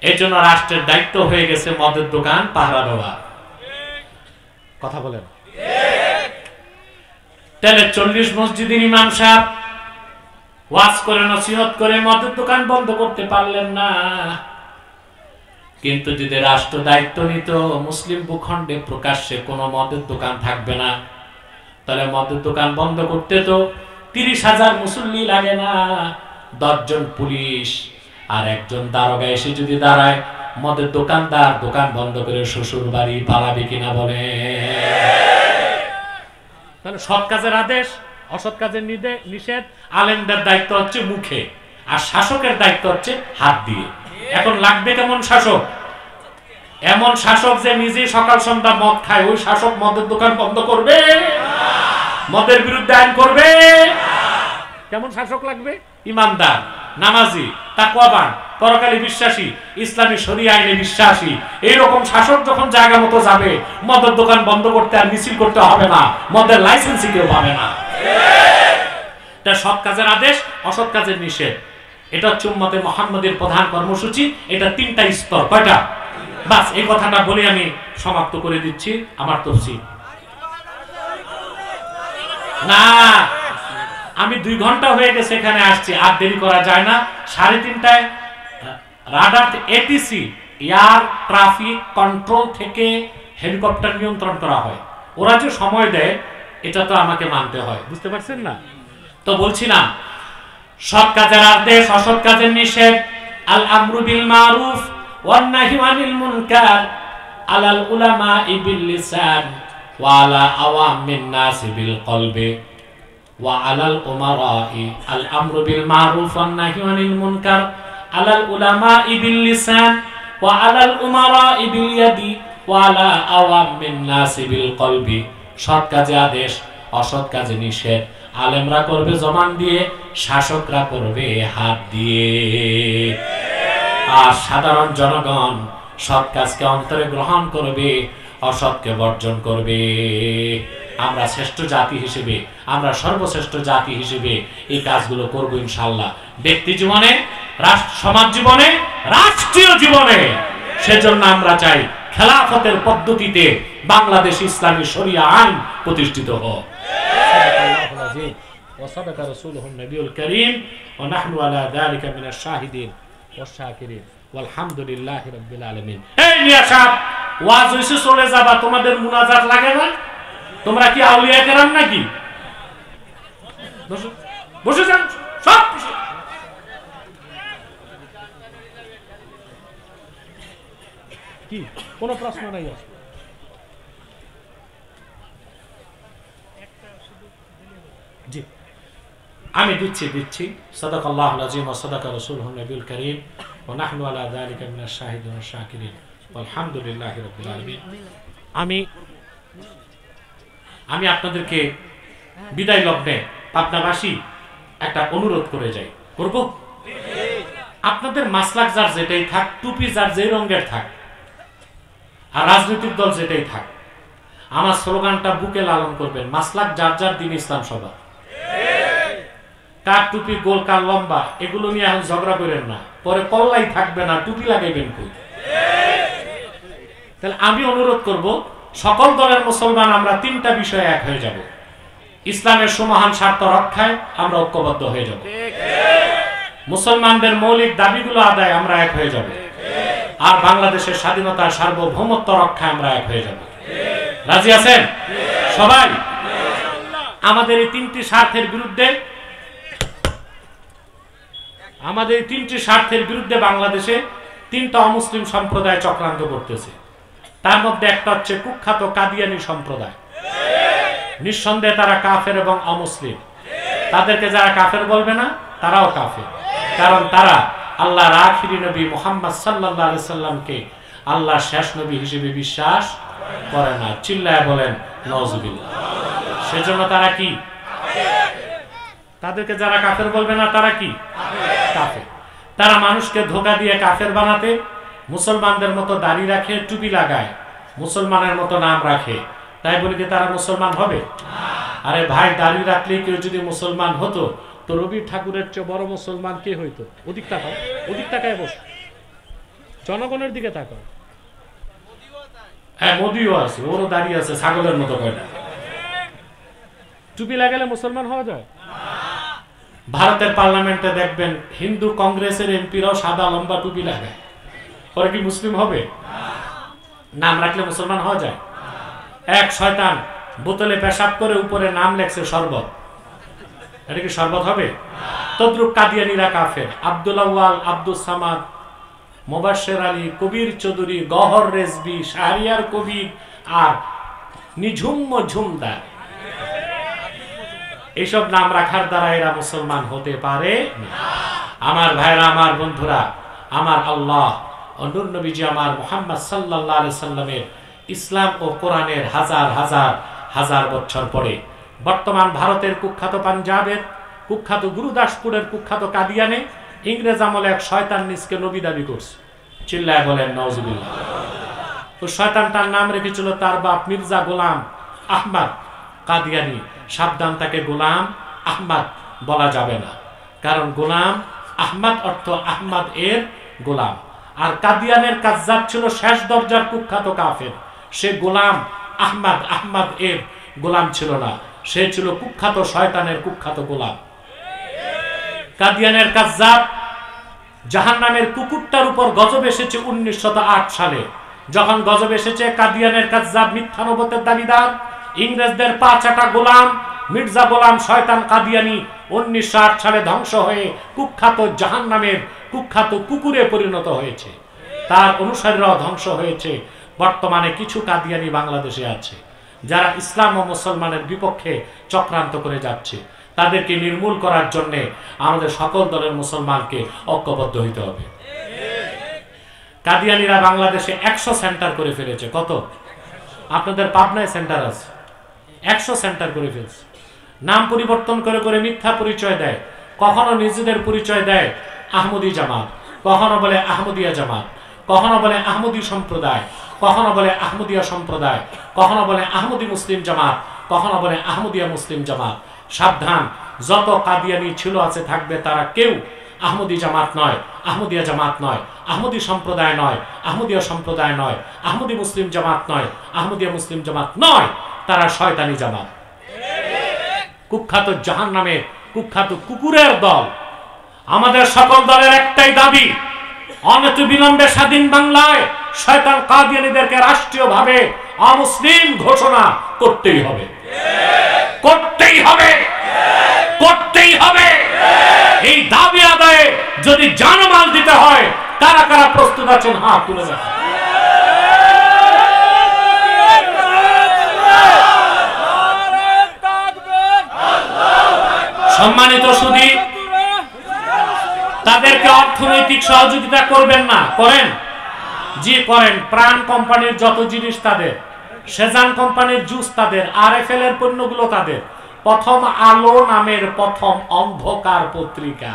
এর জন্য রাষ্ট্রের দায়িত্ব হয়ে গেছে মদের দোকান পাহারা দেওয়া। কথা বলেন। তাহলে 40 মসজিদের ইমাম সাহেব ওয়াজ করে নসিহত করে মদের দোকান বন্ধ করতে পারলেন না, কিন্তু যদি রাষ্ট্র দায়িত্ব নিত মুসলিম ভূখণ্ডে প্রকাশ্যে কোনো মদের দোকান থাকবে না, তাহলে মদের দোকান বন্ধ করতে তো 30,000 মুসল্লি লাগে না, 10 জন পুলিশ আর 1 জন দারোগা এসে যদি দাঁড়ায়, মদের দোকানদার দোকান বন্ধ করে শ্বশুর বাড়ি পালাবে কিনা বলে? তাহলে সৎ কাজের আদেশ, অসৎ কাজের নিষেধ। আলেমদের দায়িত্ব হচ্ছে মুখে, আর শাসকের দায়িত্ব হচ্ছে হাত দিয়ে। এখন লাগবে কেমন শাসক? এমন শাসক যে নিজে সকাল সন্ধ্যা মদ খায়, ওই শাসক মদের দোকান বন্ধ করবে? মদের বিরুদ্ধে আইন করবে? কেমন শাসক লাগবে? ইমানদার, নামাজি, তাকওয়াবান, পরকালে বিশ্বাসী, ইসলামী শরিয়া আইনে বিশ্বাসী। এইরকম শাসক যখন জায়গা মতো যাবে, মদের দোকান বন্ধ করতে আর মিছিল করতে হবে না, মদের লাইসেন্সই কেউ পাবে না। এটা সৎ কাজের আদেশ, অসৎ কাজের নিষেধ। এটা হচ্ছে উম্মতে মুহাম্মাদের প্রধান কর্মসূচি। এটা 3টা স্তর। কয়টা? বাস এই কথাটা বলে আমি সমাপ্ত করে দিচ্ছি আমার তফসির। না, আমি 2 ঘন্টা হয়ে গেছে এখানে আসছি, আর দেরি করা যায় না। 3:30টায় radar ATC air traffic control থেকে হেলিকপ্টার নিয়ন্ত্রণ করা হয়। ওরা যে সময় দেয় এটা তো আমাকে মানতে হয়, বুঝতে পারছেন না? তো বলছিলাম সৎ কাজের আদেশ, অসৎ কাজের নিষেধ। আল আমরু বিল মারুফ ওয়ান নাহয়ু আনিল মুনকার আলাল উলামাই বিল লিসান ওয়া আলা আওয়ামিন নাস বিল কলবি ওয়া আলাল উমারাই। আল আমরু বিল মারুফ ওয়ান নাহয়ু আনিল মুনকার আলাল উলামাই বিল লিসান ওয়া আলাল উমারাই বিল ইয়াদি ওয়া আলা আওয়ামিন নাস বিল কলবি। সৎ কাজে আদেশ, অসৎ কাজে নিষেধ। আলেমরা করবে জবান দিয়ে, শাসকরা করবে হাত দিয়ে। আর সাধারণ জনগণ সৎ কাজকে অন্তরে গ্রহণ করবে, অসৎকে বর্জন করবে। আমরা শ্রেষ্ঠ জাতি হিসেবে, আমরা সর্বশ্রেষ্ঠ জাতি হিসেবে এই কাজগুলো করব ইনশাআল্লাহ, ব্যক্তি জীবনে, সমাজ জীবনে, রাষ্ট্রীয় জীবনে। সেজন্য আমরা চাই খেলাফতের পদ্ধতিতে বাংলাদেশ ইসলামী শরিয়া আইন প্রতিষ্ঠিত হোক। وصدق رسوله النبي الكريم ونحن على ذلك من الشاهدين والشاكرين والحمد لله رب العالمين। এই মিয়া সাহেব, ওয়াজ হইছে চলে যাবা, তোমাদের মুনাজাত লাগে না? তোমরা কি আউলিয়া কেরাম নাকি? বসে যান সব। কি কোনো প্রশ্ন নাই? জি, আমি দিচ্ছি। সাদাকাল্লাহুল আযীম ওয়া সাদাকা রাসূলুহুন নবিয়ুল কারীম ওয়া নাহনু আলা যালিকা মিনাশ শাহিদিন ওয়াশ শাকিরিন আলহামদুলিল্লাহি রাব্বিল আলামিন। আমি আপনাদেরকে বিদায় লগ্নে পাবনাবাসী একটা অনুরোধ করে যাই, করব। আপনাদের মাসলাক যার যেটাই থাক, টুপি যার যে রঙের থাক, আর রাজনৈতিক দল যেটাই থাক, আমার স্লোগানটা বুকে লালন করবেন। মাসলাক যার যার, দিন ইসলাম সবার। কার টুপি গোল, কার লম্বা, এগুলো নিয়ে এখন ঝগড়া করেন না, পরে কল্লাই থাকবে না, টুপি লাগাইবেন কই। তাহলে আমি অনুরোধ করব, সকল দলের মুসলমান আমরা 3টা বিষয়ে এক হয়ে যাব। ইসলামের সুমহান স্বার্থ রক্ষায় আমরা ঐক্যবদ্ধ হয়ে যাব। মুসলমানদের মৌলিক দাবিগুলো আদায় আমরা এক হয়ে যাব। আর বাংলাদেশের স্বাধীনতা, সার্বভৌমত্ব রক্ষায় আমরা এক হয়ে যাব। রাজি আছেন সবাই? আমাদের এই 3টি স্বার্থের বিরুদ্ধে বাংলাদেশে 3টা অমুসলিম সম্প্রদায় চক্রান্ত করতেছে। তার মধ্যে একটা হচ্ছে কুখ্যাত কাদিয়ানী সম্প্রদায়। নিঃসন্দেহে তারা কাফের এবং অমুসলিম। তাদেরকে যারা কাফের বলবে না, তারাও কাফের, কারণ তারা আল্লাহর আখিরি নবী মুহাম্মদ সাল্লাল্লাহু আলাইহি সাল্লামকে আল্লাহর শেষ নবী হিসেবে বিশ্বাস করে না। চিল্লায় বলেন নাউজুবিল্লাহ। সেজন্য তারা কি? তাদেরকে যারা কাফের বলবে না, তারা কি? কাফের। তারা মানুষকে ধোঁকা দিয়ে কাফের বানাতে, মুসলমানদের মতো দাড়ি রাখে, টুপি লাগায়, মুসলমানের মতো নাম রাখে। তাই বলি কি তারা মুসলমান হবে? আরে ভাই, দাড়ি রাখলে কেউ যদি মুসলমান হতো, তো রবি ঠাকুরের চেয়ে বড় মুসলমান কে হইতো? ওদিক তাকাও, ওদিক তাকায় বস, জনগণের দিকে তাকাও। হ্যাঁ, মোদিও আছে, ওরও দাড়ি আছে, ছাগলের মতো কয়টা। টুপি লাগালে মুসলমান হওয়া যায়? ভারতের পার্লামেন্টে দেখবেন হিন্দু কংগ্রেসের এমপিরাও সাদা লম্বা টুপি লাগায়। পরে কি মুসলিম হবে? নাম রাখলে মুসলমান হওয়া যায়? এক শয়তান বোতলে পেশাব করে উপরে নাম লেখছে শরবত, এটা কি শরবত হবে? তদ্রুপ কাদিয়ানীরা কাফের। আব্দুল আউয়াল, আব্দুল সামাদ, মোবাশ্বের আলী, কবির চৌধুরী, গহর রেজবি, শাহরিয়ার কবির আর নিঝুম ঝুমদার, এইসব নাম রাখার দ্বারা এরা মুসলমান হতে পারে না। আমার ভাইরা, আমার বন্ধুরা, আমার আল্লাহ নূর নবীজি আমার মুহাম্মদ সাল্লাল্লাহু আলাইহি সাল্লামের ইসলাম ও কোরআনের হাজার হাজার হাজার বছর পরে বর্তমান ভারতের কুখ্যাত পাঞ্জাবের কুখ্যাত গুরুদাসপুরের কুখ্যাত কাদিয়ানে ইংরেজ আমলে এক শয়তান নিজকে নবী দাবি করছে। চিল্লায় বলেন নাউজুবিল্লাহ। তো শয়তানটার নাম রেখেছিল তার বাপ মির্জা গোলাম আহমদ কাদিয়ানি। সাবধান, তাকে গোলাম আহমদ বলা যাবে না, কারণ গোলাম আহমদ অর্থ আহমদ এর গোলাম। আর কাদিয়ানের কাজ্জাব ছিল শেষ দরজার কুখ্যাত কাফের। সে গোলাম আহমদ এর গোলাম ছিল না, সে ছিল কুখ্যাত শয়তানের কুখ্যাত গোলাম। কাদিয়ানের কাজ্জাব জাহান্নামের কুকুরটার উপর গজব এসেছে 1908 সালে। যখন গজব এসেছে, কাদিয়ানের কাজ্জাব মিথ্যা নবুয়তের দাবিদার ইংরেজদের পা চাটা গোলাম মির্জা গোলাম শয়তান কাদিয়ানি 1908 সালে ধ্বংস হয়ে কুখ্যাত জাহান্নামের কুখ্যাত কুকুরে পরিণত হয়েছে। তার অনুসারীরাও ধ্বংস হয়েছে। বর্তমানে কিছু কাদিয়ানি বাংলাদেশে আছে যারা ইসলাম ও মুসলমানের বিপক্ষে চক্রান্ত করে যাচ্ছে। তাদেরকে নির্মূল করার জন্য আমাদের সকল দলের মুসলমানকে ঐক্যবদ্ধ হইতে হবে। কাদিয়ানিরা বাংলাদেশে 100 সেন্টার করে ফেলেছে। কত? আপনাদের পাবনায় সেন্টার আছে, 100 সেন্টার করে ফেলছে। নাম পরিবর্তন করে করে মিথ্যা পরিচয় দেয়। কখনো নিজেদের পরিচয় দেয় আহমদী জামাত, কখনো বলে আহমদিয়া জামাত, কখনো বলে আহমদী সম্প্রদায়, কখনো বলে আহমদিয়া সম্প্রদায়, কখনো বলে আহমদী মুসলিম জামাত, কখনো বলে আহমদিয়া মুসলিম জামাত। সাবধান, যত কাদিয়ানি ছিল আছে থাকবে, তারা কেউ আহমদী জামাত নয়, আহমদিয়া জামাত নয়, আহমদী সম্প্রদায় নয়, আহমদিয়া সম্প্রদায় নয়, আহমদী মুসলিম জামাত নয়, আহমদিয়া মুসলিম জামাত নয়, তারা শয়তানি জামাত, কুখ্যাত জাহান্নামের কুখ্যাত কুকুরের দল। আমাদের সকল দলের একটাই দাবি, অনতি বিলম্বে স্বাধীন বাংলায় শয়তান কাদিয়ানীদেরকে রাষ্ট্রীয়ভাবে অমুসলিম ঘোষণা করতেই হবে, করতেই হবে, করতেই হবে। এই দাবি আদায়ে যদি জানমাল দিতে হয়, কারা কারা প্রস্তুত আছেন হাত তুলে দেখান। সম্মানিত সুধী, তাদেরকে অর্থনৈতিক সহযোগিতা করবেন না? করেন? জি করেন। প্রাণ কোম্পানির যত জিনিস তাদের, সেজান কোম্পানির জুস তাদের, আরএফএল এর পণ্যগুলো তাদের, প্রথম আলো নামের প্রথম অন্ধকার পত্রিকা,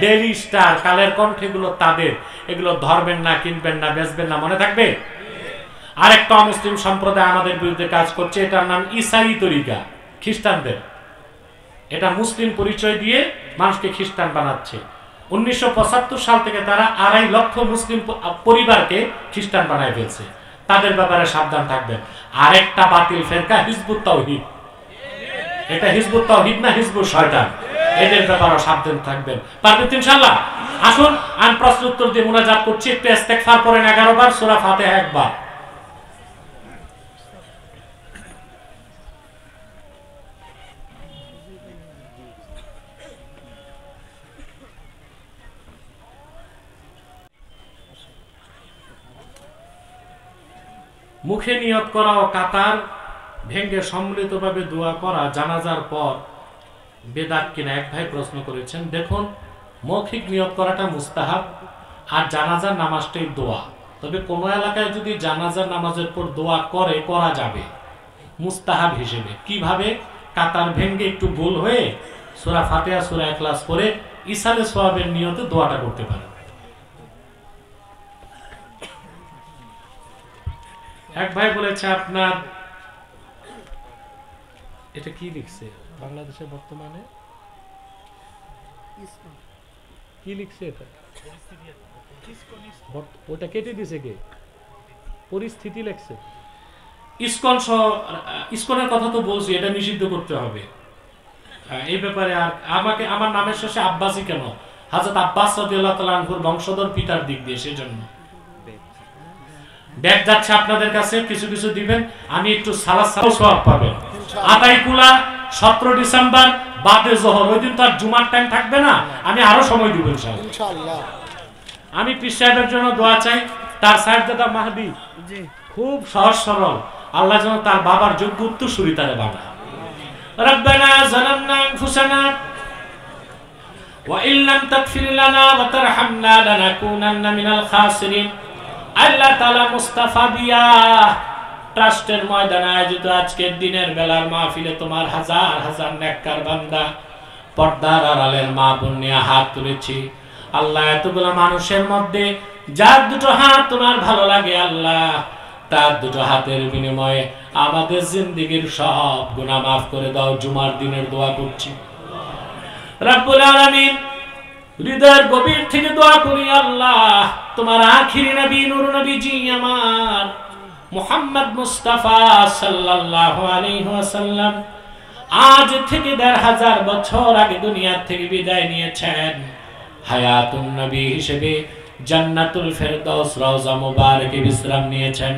ডেইলি স্টার, কালের কণ্ঠেগুলো তাদের। এগুলো ধরবেন না, কিনবেন না, বেচবেন না, মনে থাকবে। আরেকটা অমুসলিম সম্প্রদায় আমাদের বিরুদ্ধে কাজ করছে, এটার নাম ইসাই তরিকা, খ্রিস্টানদের। এটা মুসলিম পরিচয় দিয়ে মানুষকে খ্রিস্টান বানাচ্ছে। 1975 সাল থেকে তারা 2.5 লক্ষ মুসলিম পরিবারকে খ্রিস্টান বানায় ফেলছে। তাদের ব্যাপারে সাবধান থাকবেন। আরেকটা বাতিল ফেরকা হিজবুত তাওহীদ, এটা হিজবুত তাওহীদ না হিজবুত শয়তান, এদের ব্যাপারে সাবধান থাকবেন। পারবেন ইনশাআল্লাহ? আসুন আমি প্রশ্ন উত্তর দিয়ে মুনাজাত করছি। একটু ইস্তেগফার করেন 11 বার, সূরা ফাতিহা 1 বার। মুখে নিয়ত করা ও কাতার ভেঙ্গে সম্মিলিতভাবে দোয়া করা জানাজার পর বেদাত কিনা এক ভাই প্রশ্ন করেছেন। দেখুন, মৌখিক নিয়ত করাটা মুস্তাহাব, আর জানাজার নামাজটাই দোয়া। তবে কোনো এলাকায় যদি জানাজার নামাজের পর দোয়া করা যাবে মুস্তাহাব হিসেবে। কিভাবে? কাতার ভেঙ্গে একটু ভুল হয়ে সূরা ফাতিহা সূরা ইখলাস পড়ে ইসালে সওয়াবের নিয়তে দোয়াটা করতে পারে। এক ভাই বলেছে, আপনার এটা কি লিখছে বাংলাদেশে বর্তমানে, কি লিখছে এটা? ওটা কেটে দিছে কে? পরিস্থিতি লিখছে। ইসকনের কথা তো বলছি, এটা নিষিদ্ধ করতে হবে এই ব্যাপারে। আর আমাকে আমার নামের শেষে আব্বাসি কেন? হযরত আব্বাস রাদিয়াল্লাহু তাআলা আনহুর বংশধর পিতার দিক দিয়ে, সেজন্য ব্যাগ যাচ্ছে আপনাদের কাছে, কিছু কিছু দিবেন, আমি একটু সালাত সওয়াব পাবেন। আতাইকুলা 17 ডিসেম্বর বাদে জোহর, ওই দিন তো আর জুমার টাইম থাকবে না, আমি আরো সময় দিব ইনশাআল্লাহ। আমি পীর সাহেবের জন্য দোয়া চাই, তার সাহেবজাদা মাহদি খুব সহজ সরল, আল্লাহ যেন তার বাবার যোগ্য উত্তরসূরি তারে বানায়। রব্বানা যালামনা আনফুসানা ওয়া ইল্লাম তাগফির লানা ওয়া তারহামনা লানাকুনান্না মিনাল খাসিরিন। আল্লাহ তাআলা মুস্তাফা দিয়া ট্রাস্টের ময়দানে আয়োজিত আজকের দিনের বেলার মাহফিলে তোমার হাজার হাজার নেককার বান্দা পর্দার আড়ালের মা বোন নিয়ে হাত তুলেছি। আল্লাহ এতগুলো মানুষের মধ্যে যার দুটো হাত তোমার ভালো লাগে আল্লাহ, তার দুটো হাতের বিনিময়ে আমাদের জিন্দেগীর সব গুনাহ মাফ করে দাও। জুমার দিনের দোয়া করছি রব্বুল আলামিন, হৃদয়ের গভীর থেকে দোয়া করি আল্লাহ তোমার আখিরি নবী নূর নবীজি আমার মুহাম্মদ মুস্তাফা সাল্লাল্লাহু আলাইহি ওয়াসাল্লাম আজ থেকে ১৫০০ বছর আগে দুনিয়া থেকে বিদায় নিয়েছেন। হায়াতুন নবী হিসেবে জান্নাতুল ফেরদাউস রওজা মুবারকে বিশ্রাম নিয়েছেন।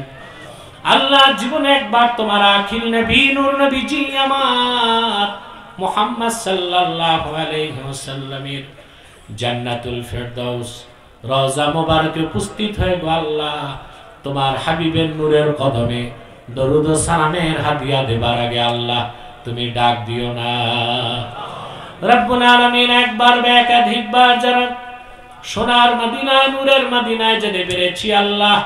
আল্লাহ জীবনে একবার তোমার আখিরি নবী নূর নবীজি আমার মুহাম্মদ সাল্লাল্লাহু আলাইহি ওয়াসাল্লামের জান্নাতুল ফেরদাউস রওজা মুবারকে উপস্থিত হয়ে গো আল্লাহ তোমার হাবিবের নূরের কদমে দরুদ ও সালামের হাদিয়া দেবার আগে আল্লাহ তুমি ডাক দিও না। রব্বুল আলামিন একবার বা একাধিকবার যারা সোনার মদিনায় নূরের মদিনায় যেতে পেরেছি আল্লাহ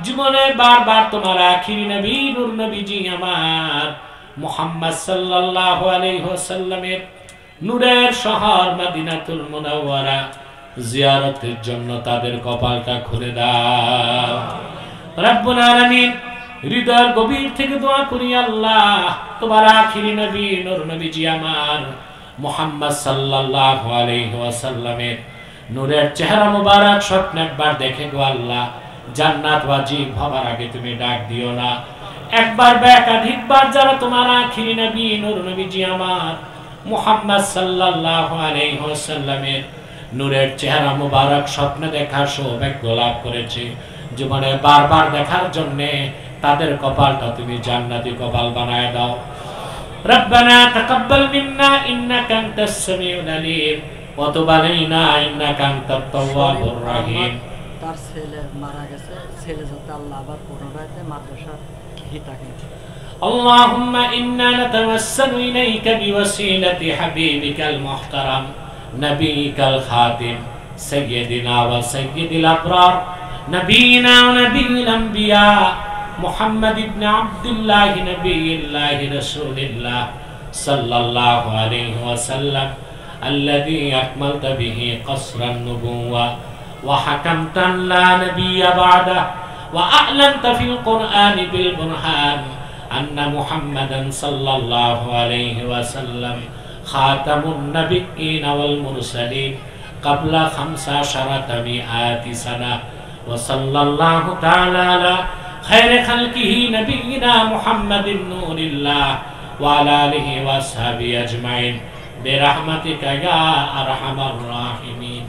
জীবনে বারবার তোমার আখিরি নবী নূর নবীজি আমার মুহাম্মদ সাল্লাল্লাহু আলাইহি ওয়াসাল্লামের নূরের শহর মদিনাতুল মুনাওয়ারা জিয়ারতের জন্য তাদের কপালটা খুলে দাও। রব্বুল আলামিন হৃদয়ের গভীর থেকে দোয়া করি আল্লাহ তোমার আখিরি নবী নূর নবীজি আমার মুহাম্মদ সাল্লাল্লাহু আলাইহি ওয়াসাল্লামের নূরের চেহারা মুবারক স্বপ্নে একবার দেখে গো আল্লাহ জান্নাত ওয়াজিব হবার আগে তুমি ডাক দিও না। একবার বা একাধিকবার যারা তোমার আখিরি নবী নূর নবীজি আমার মুহাম্মদ সাল্লাল্লাহু আলাইহি ওয়াসাল্লামের নূরের চেহারা মুবারক স্বপ্নে দেখার সৌভাগ্য লাভ করেছে, জীবনে বারবার দেখার জন্য তাদের কপালটা তুমি জান্নাতি কপাল বানায় দাও। রব্বানা তাকাব্বাল মিন্না ইন্নাকা আনতাস সামিউল আলিম ওয়া তুব আলাইনা ইন্নাকা আনতাত তাওয়াবুর রহিম। তার ছেলে মারা গেছে, ছেলে যাতে আল্লাহ আবার পুনরায় মাদ্রাসার হিতাকে। আল্লাহুম্মা ইন্না নাতাওয়াসসালু ইলাইকা বিওয়াসিলাতি হাবিবিকাল মুহতারাম নবিয়িকাল খাতিম সাইয়্যিদিনা ওয়া সাইয়্যিদিল আবরার নবিয়িনা ওয়া নবিয়ুল আমবিয়া মুহাম্মদ ইবনে আব্দুল্লাহ নবিয়ুল্লাহ রাসূলুল্লাহ সাল্লাল্লাহু আলাইহি ওয়াসাল্লাম الذي أكملت به قصر النبوة وحكمت لا نبي بعده وأعلنت في القرآن بالبرهان أن محمدا صلى الله عليه وسلم خاتم النبيين والمرسلين قبل 1500 سنة وصلى الله تعالى على خير خلقه نبينا محمد نور الله وعلى آله وأصحابه أجمعين برحمتك يا أرحم الراحمين।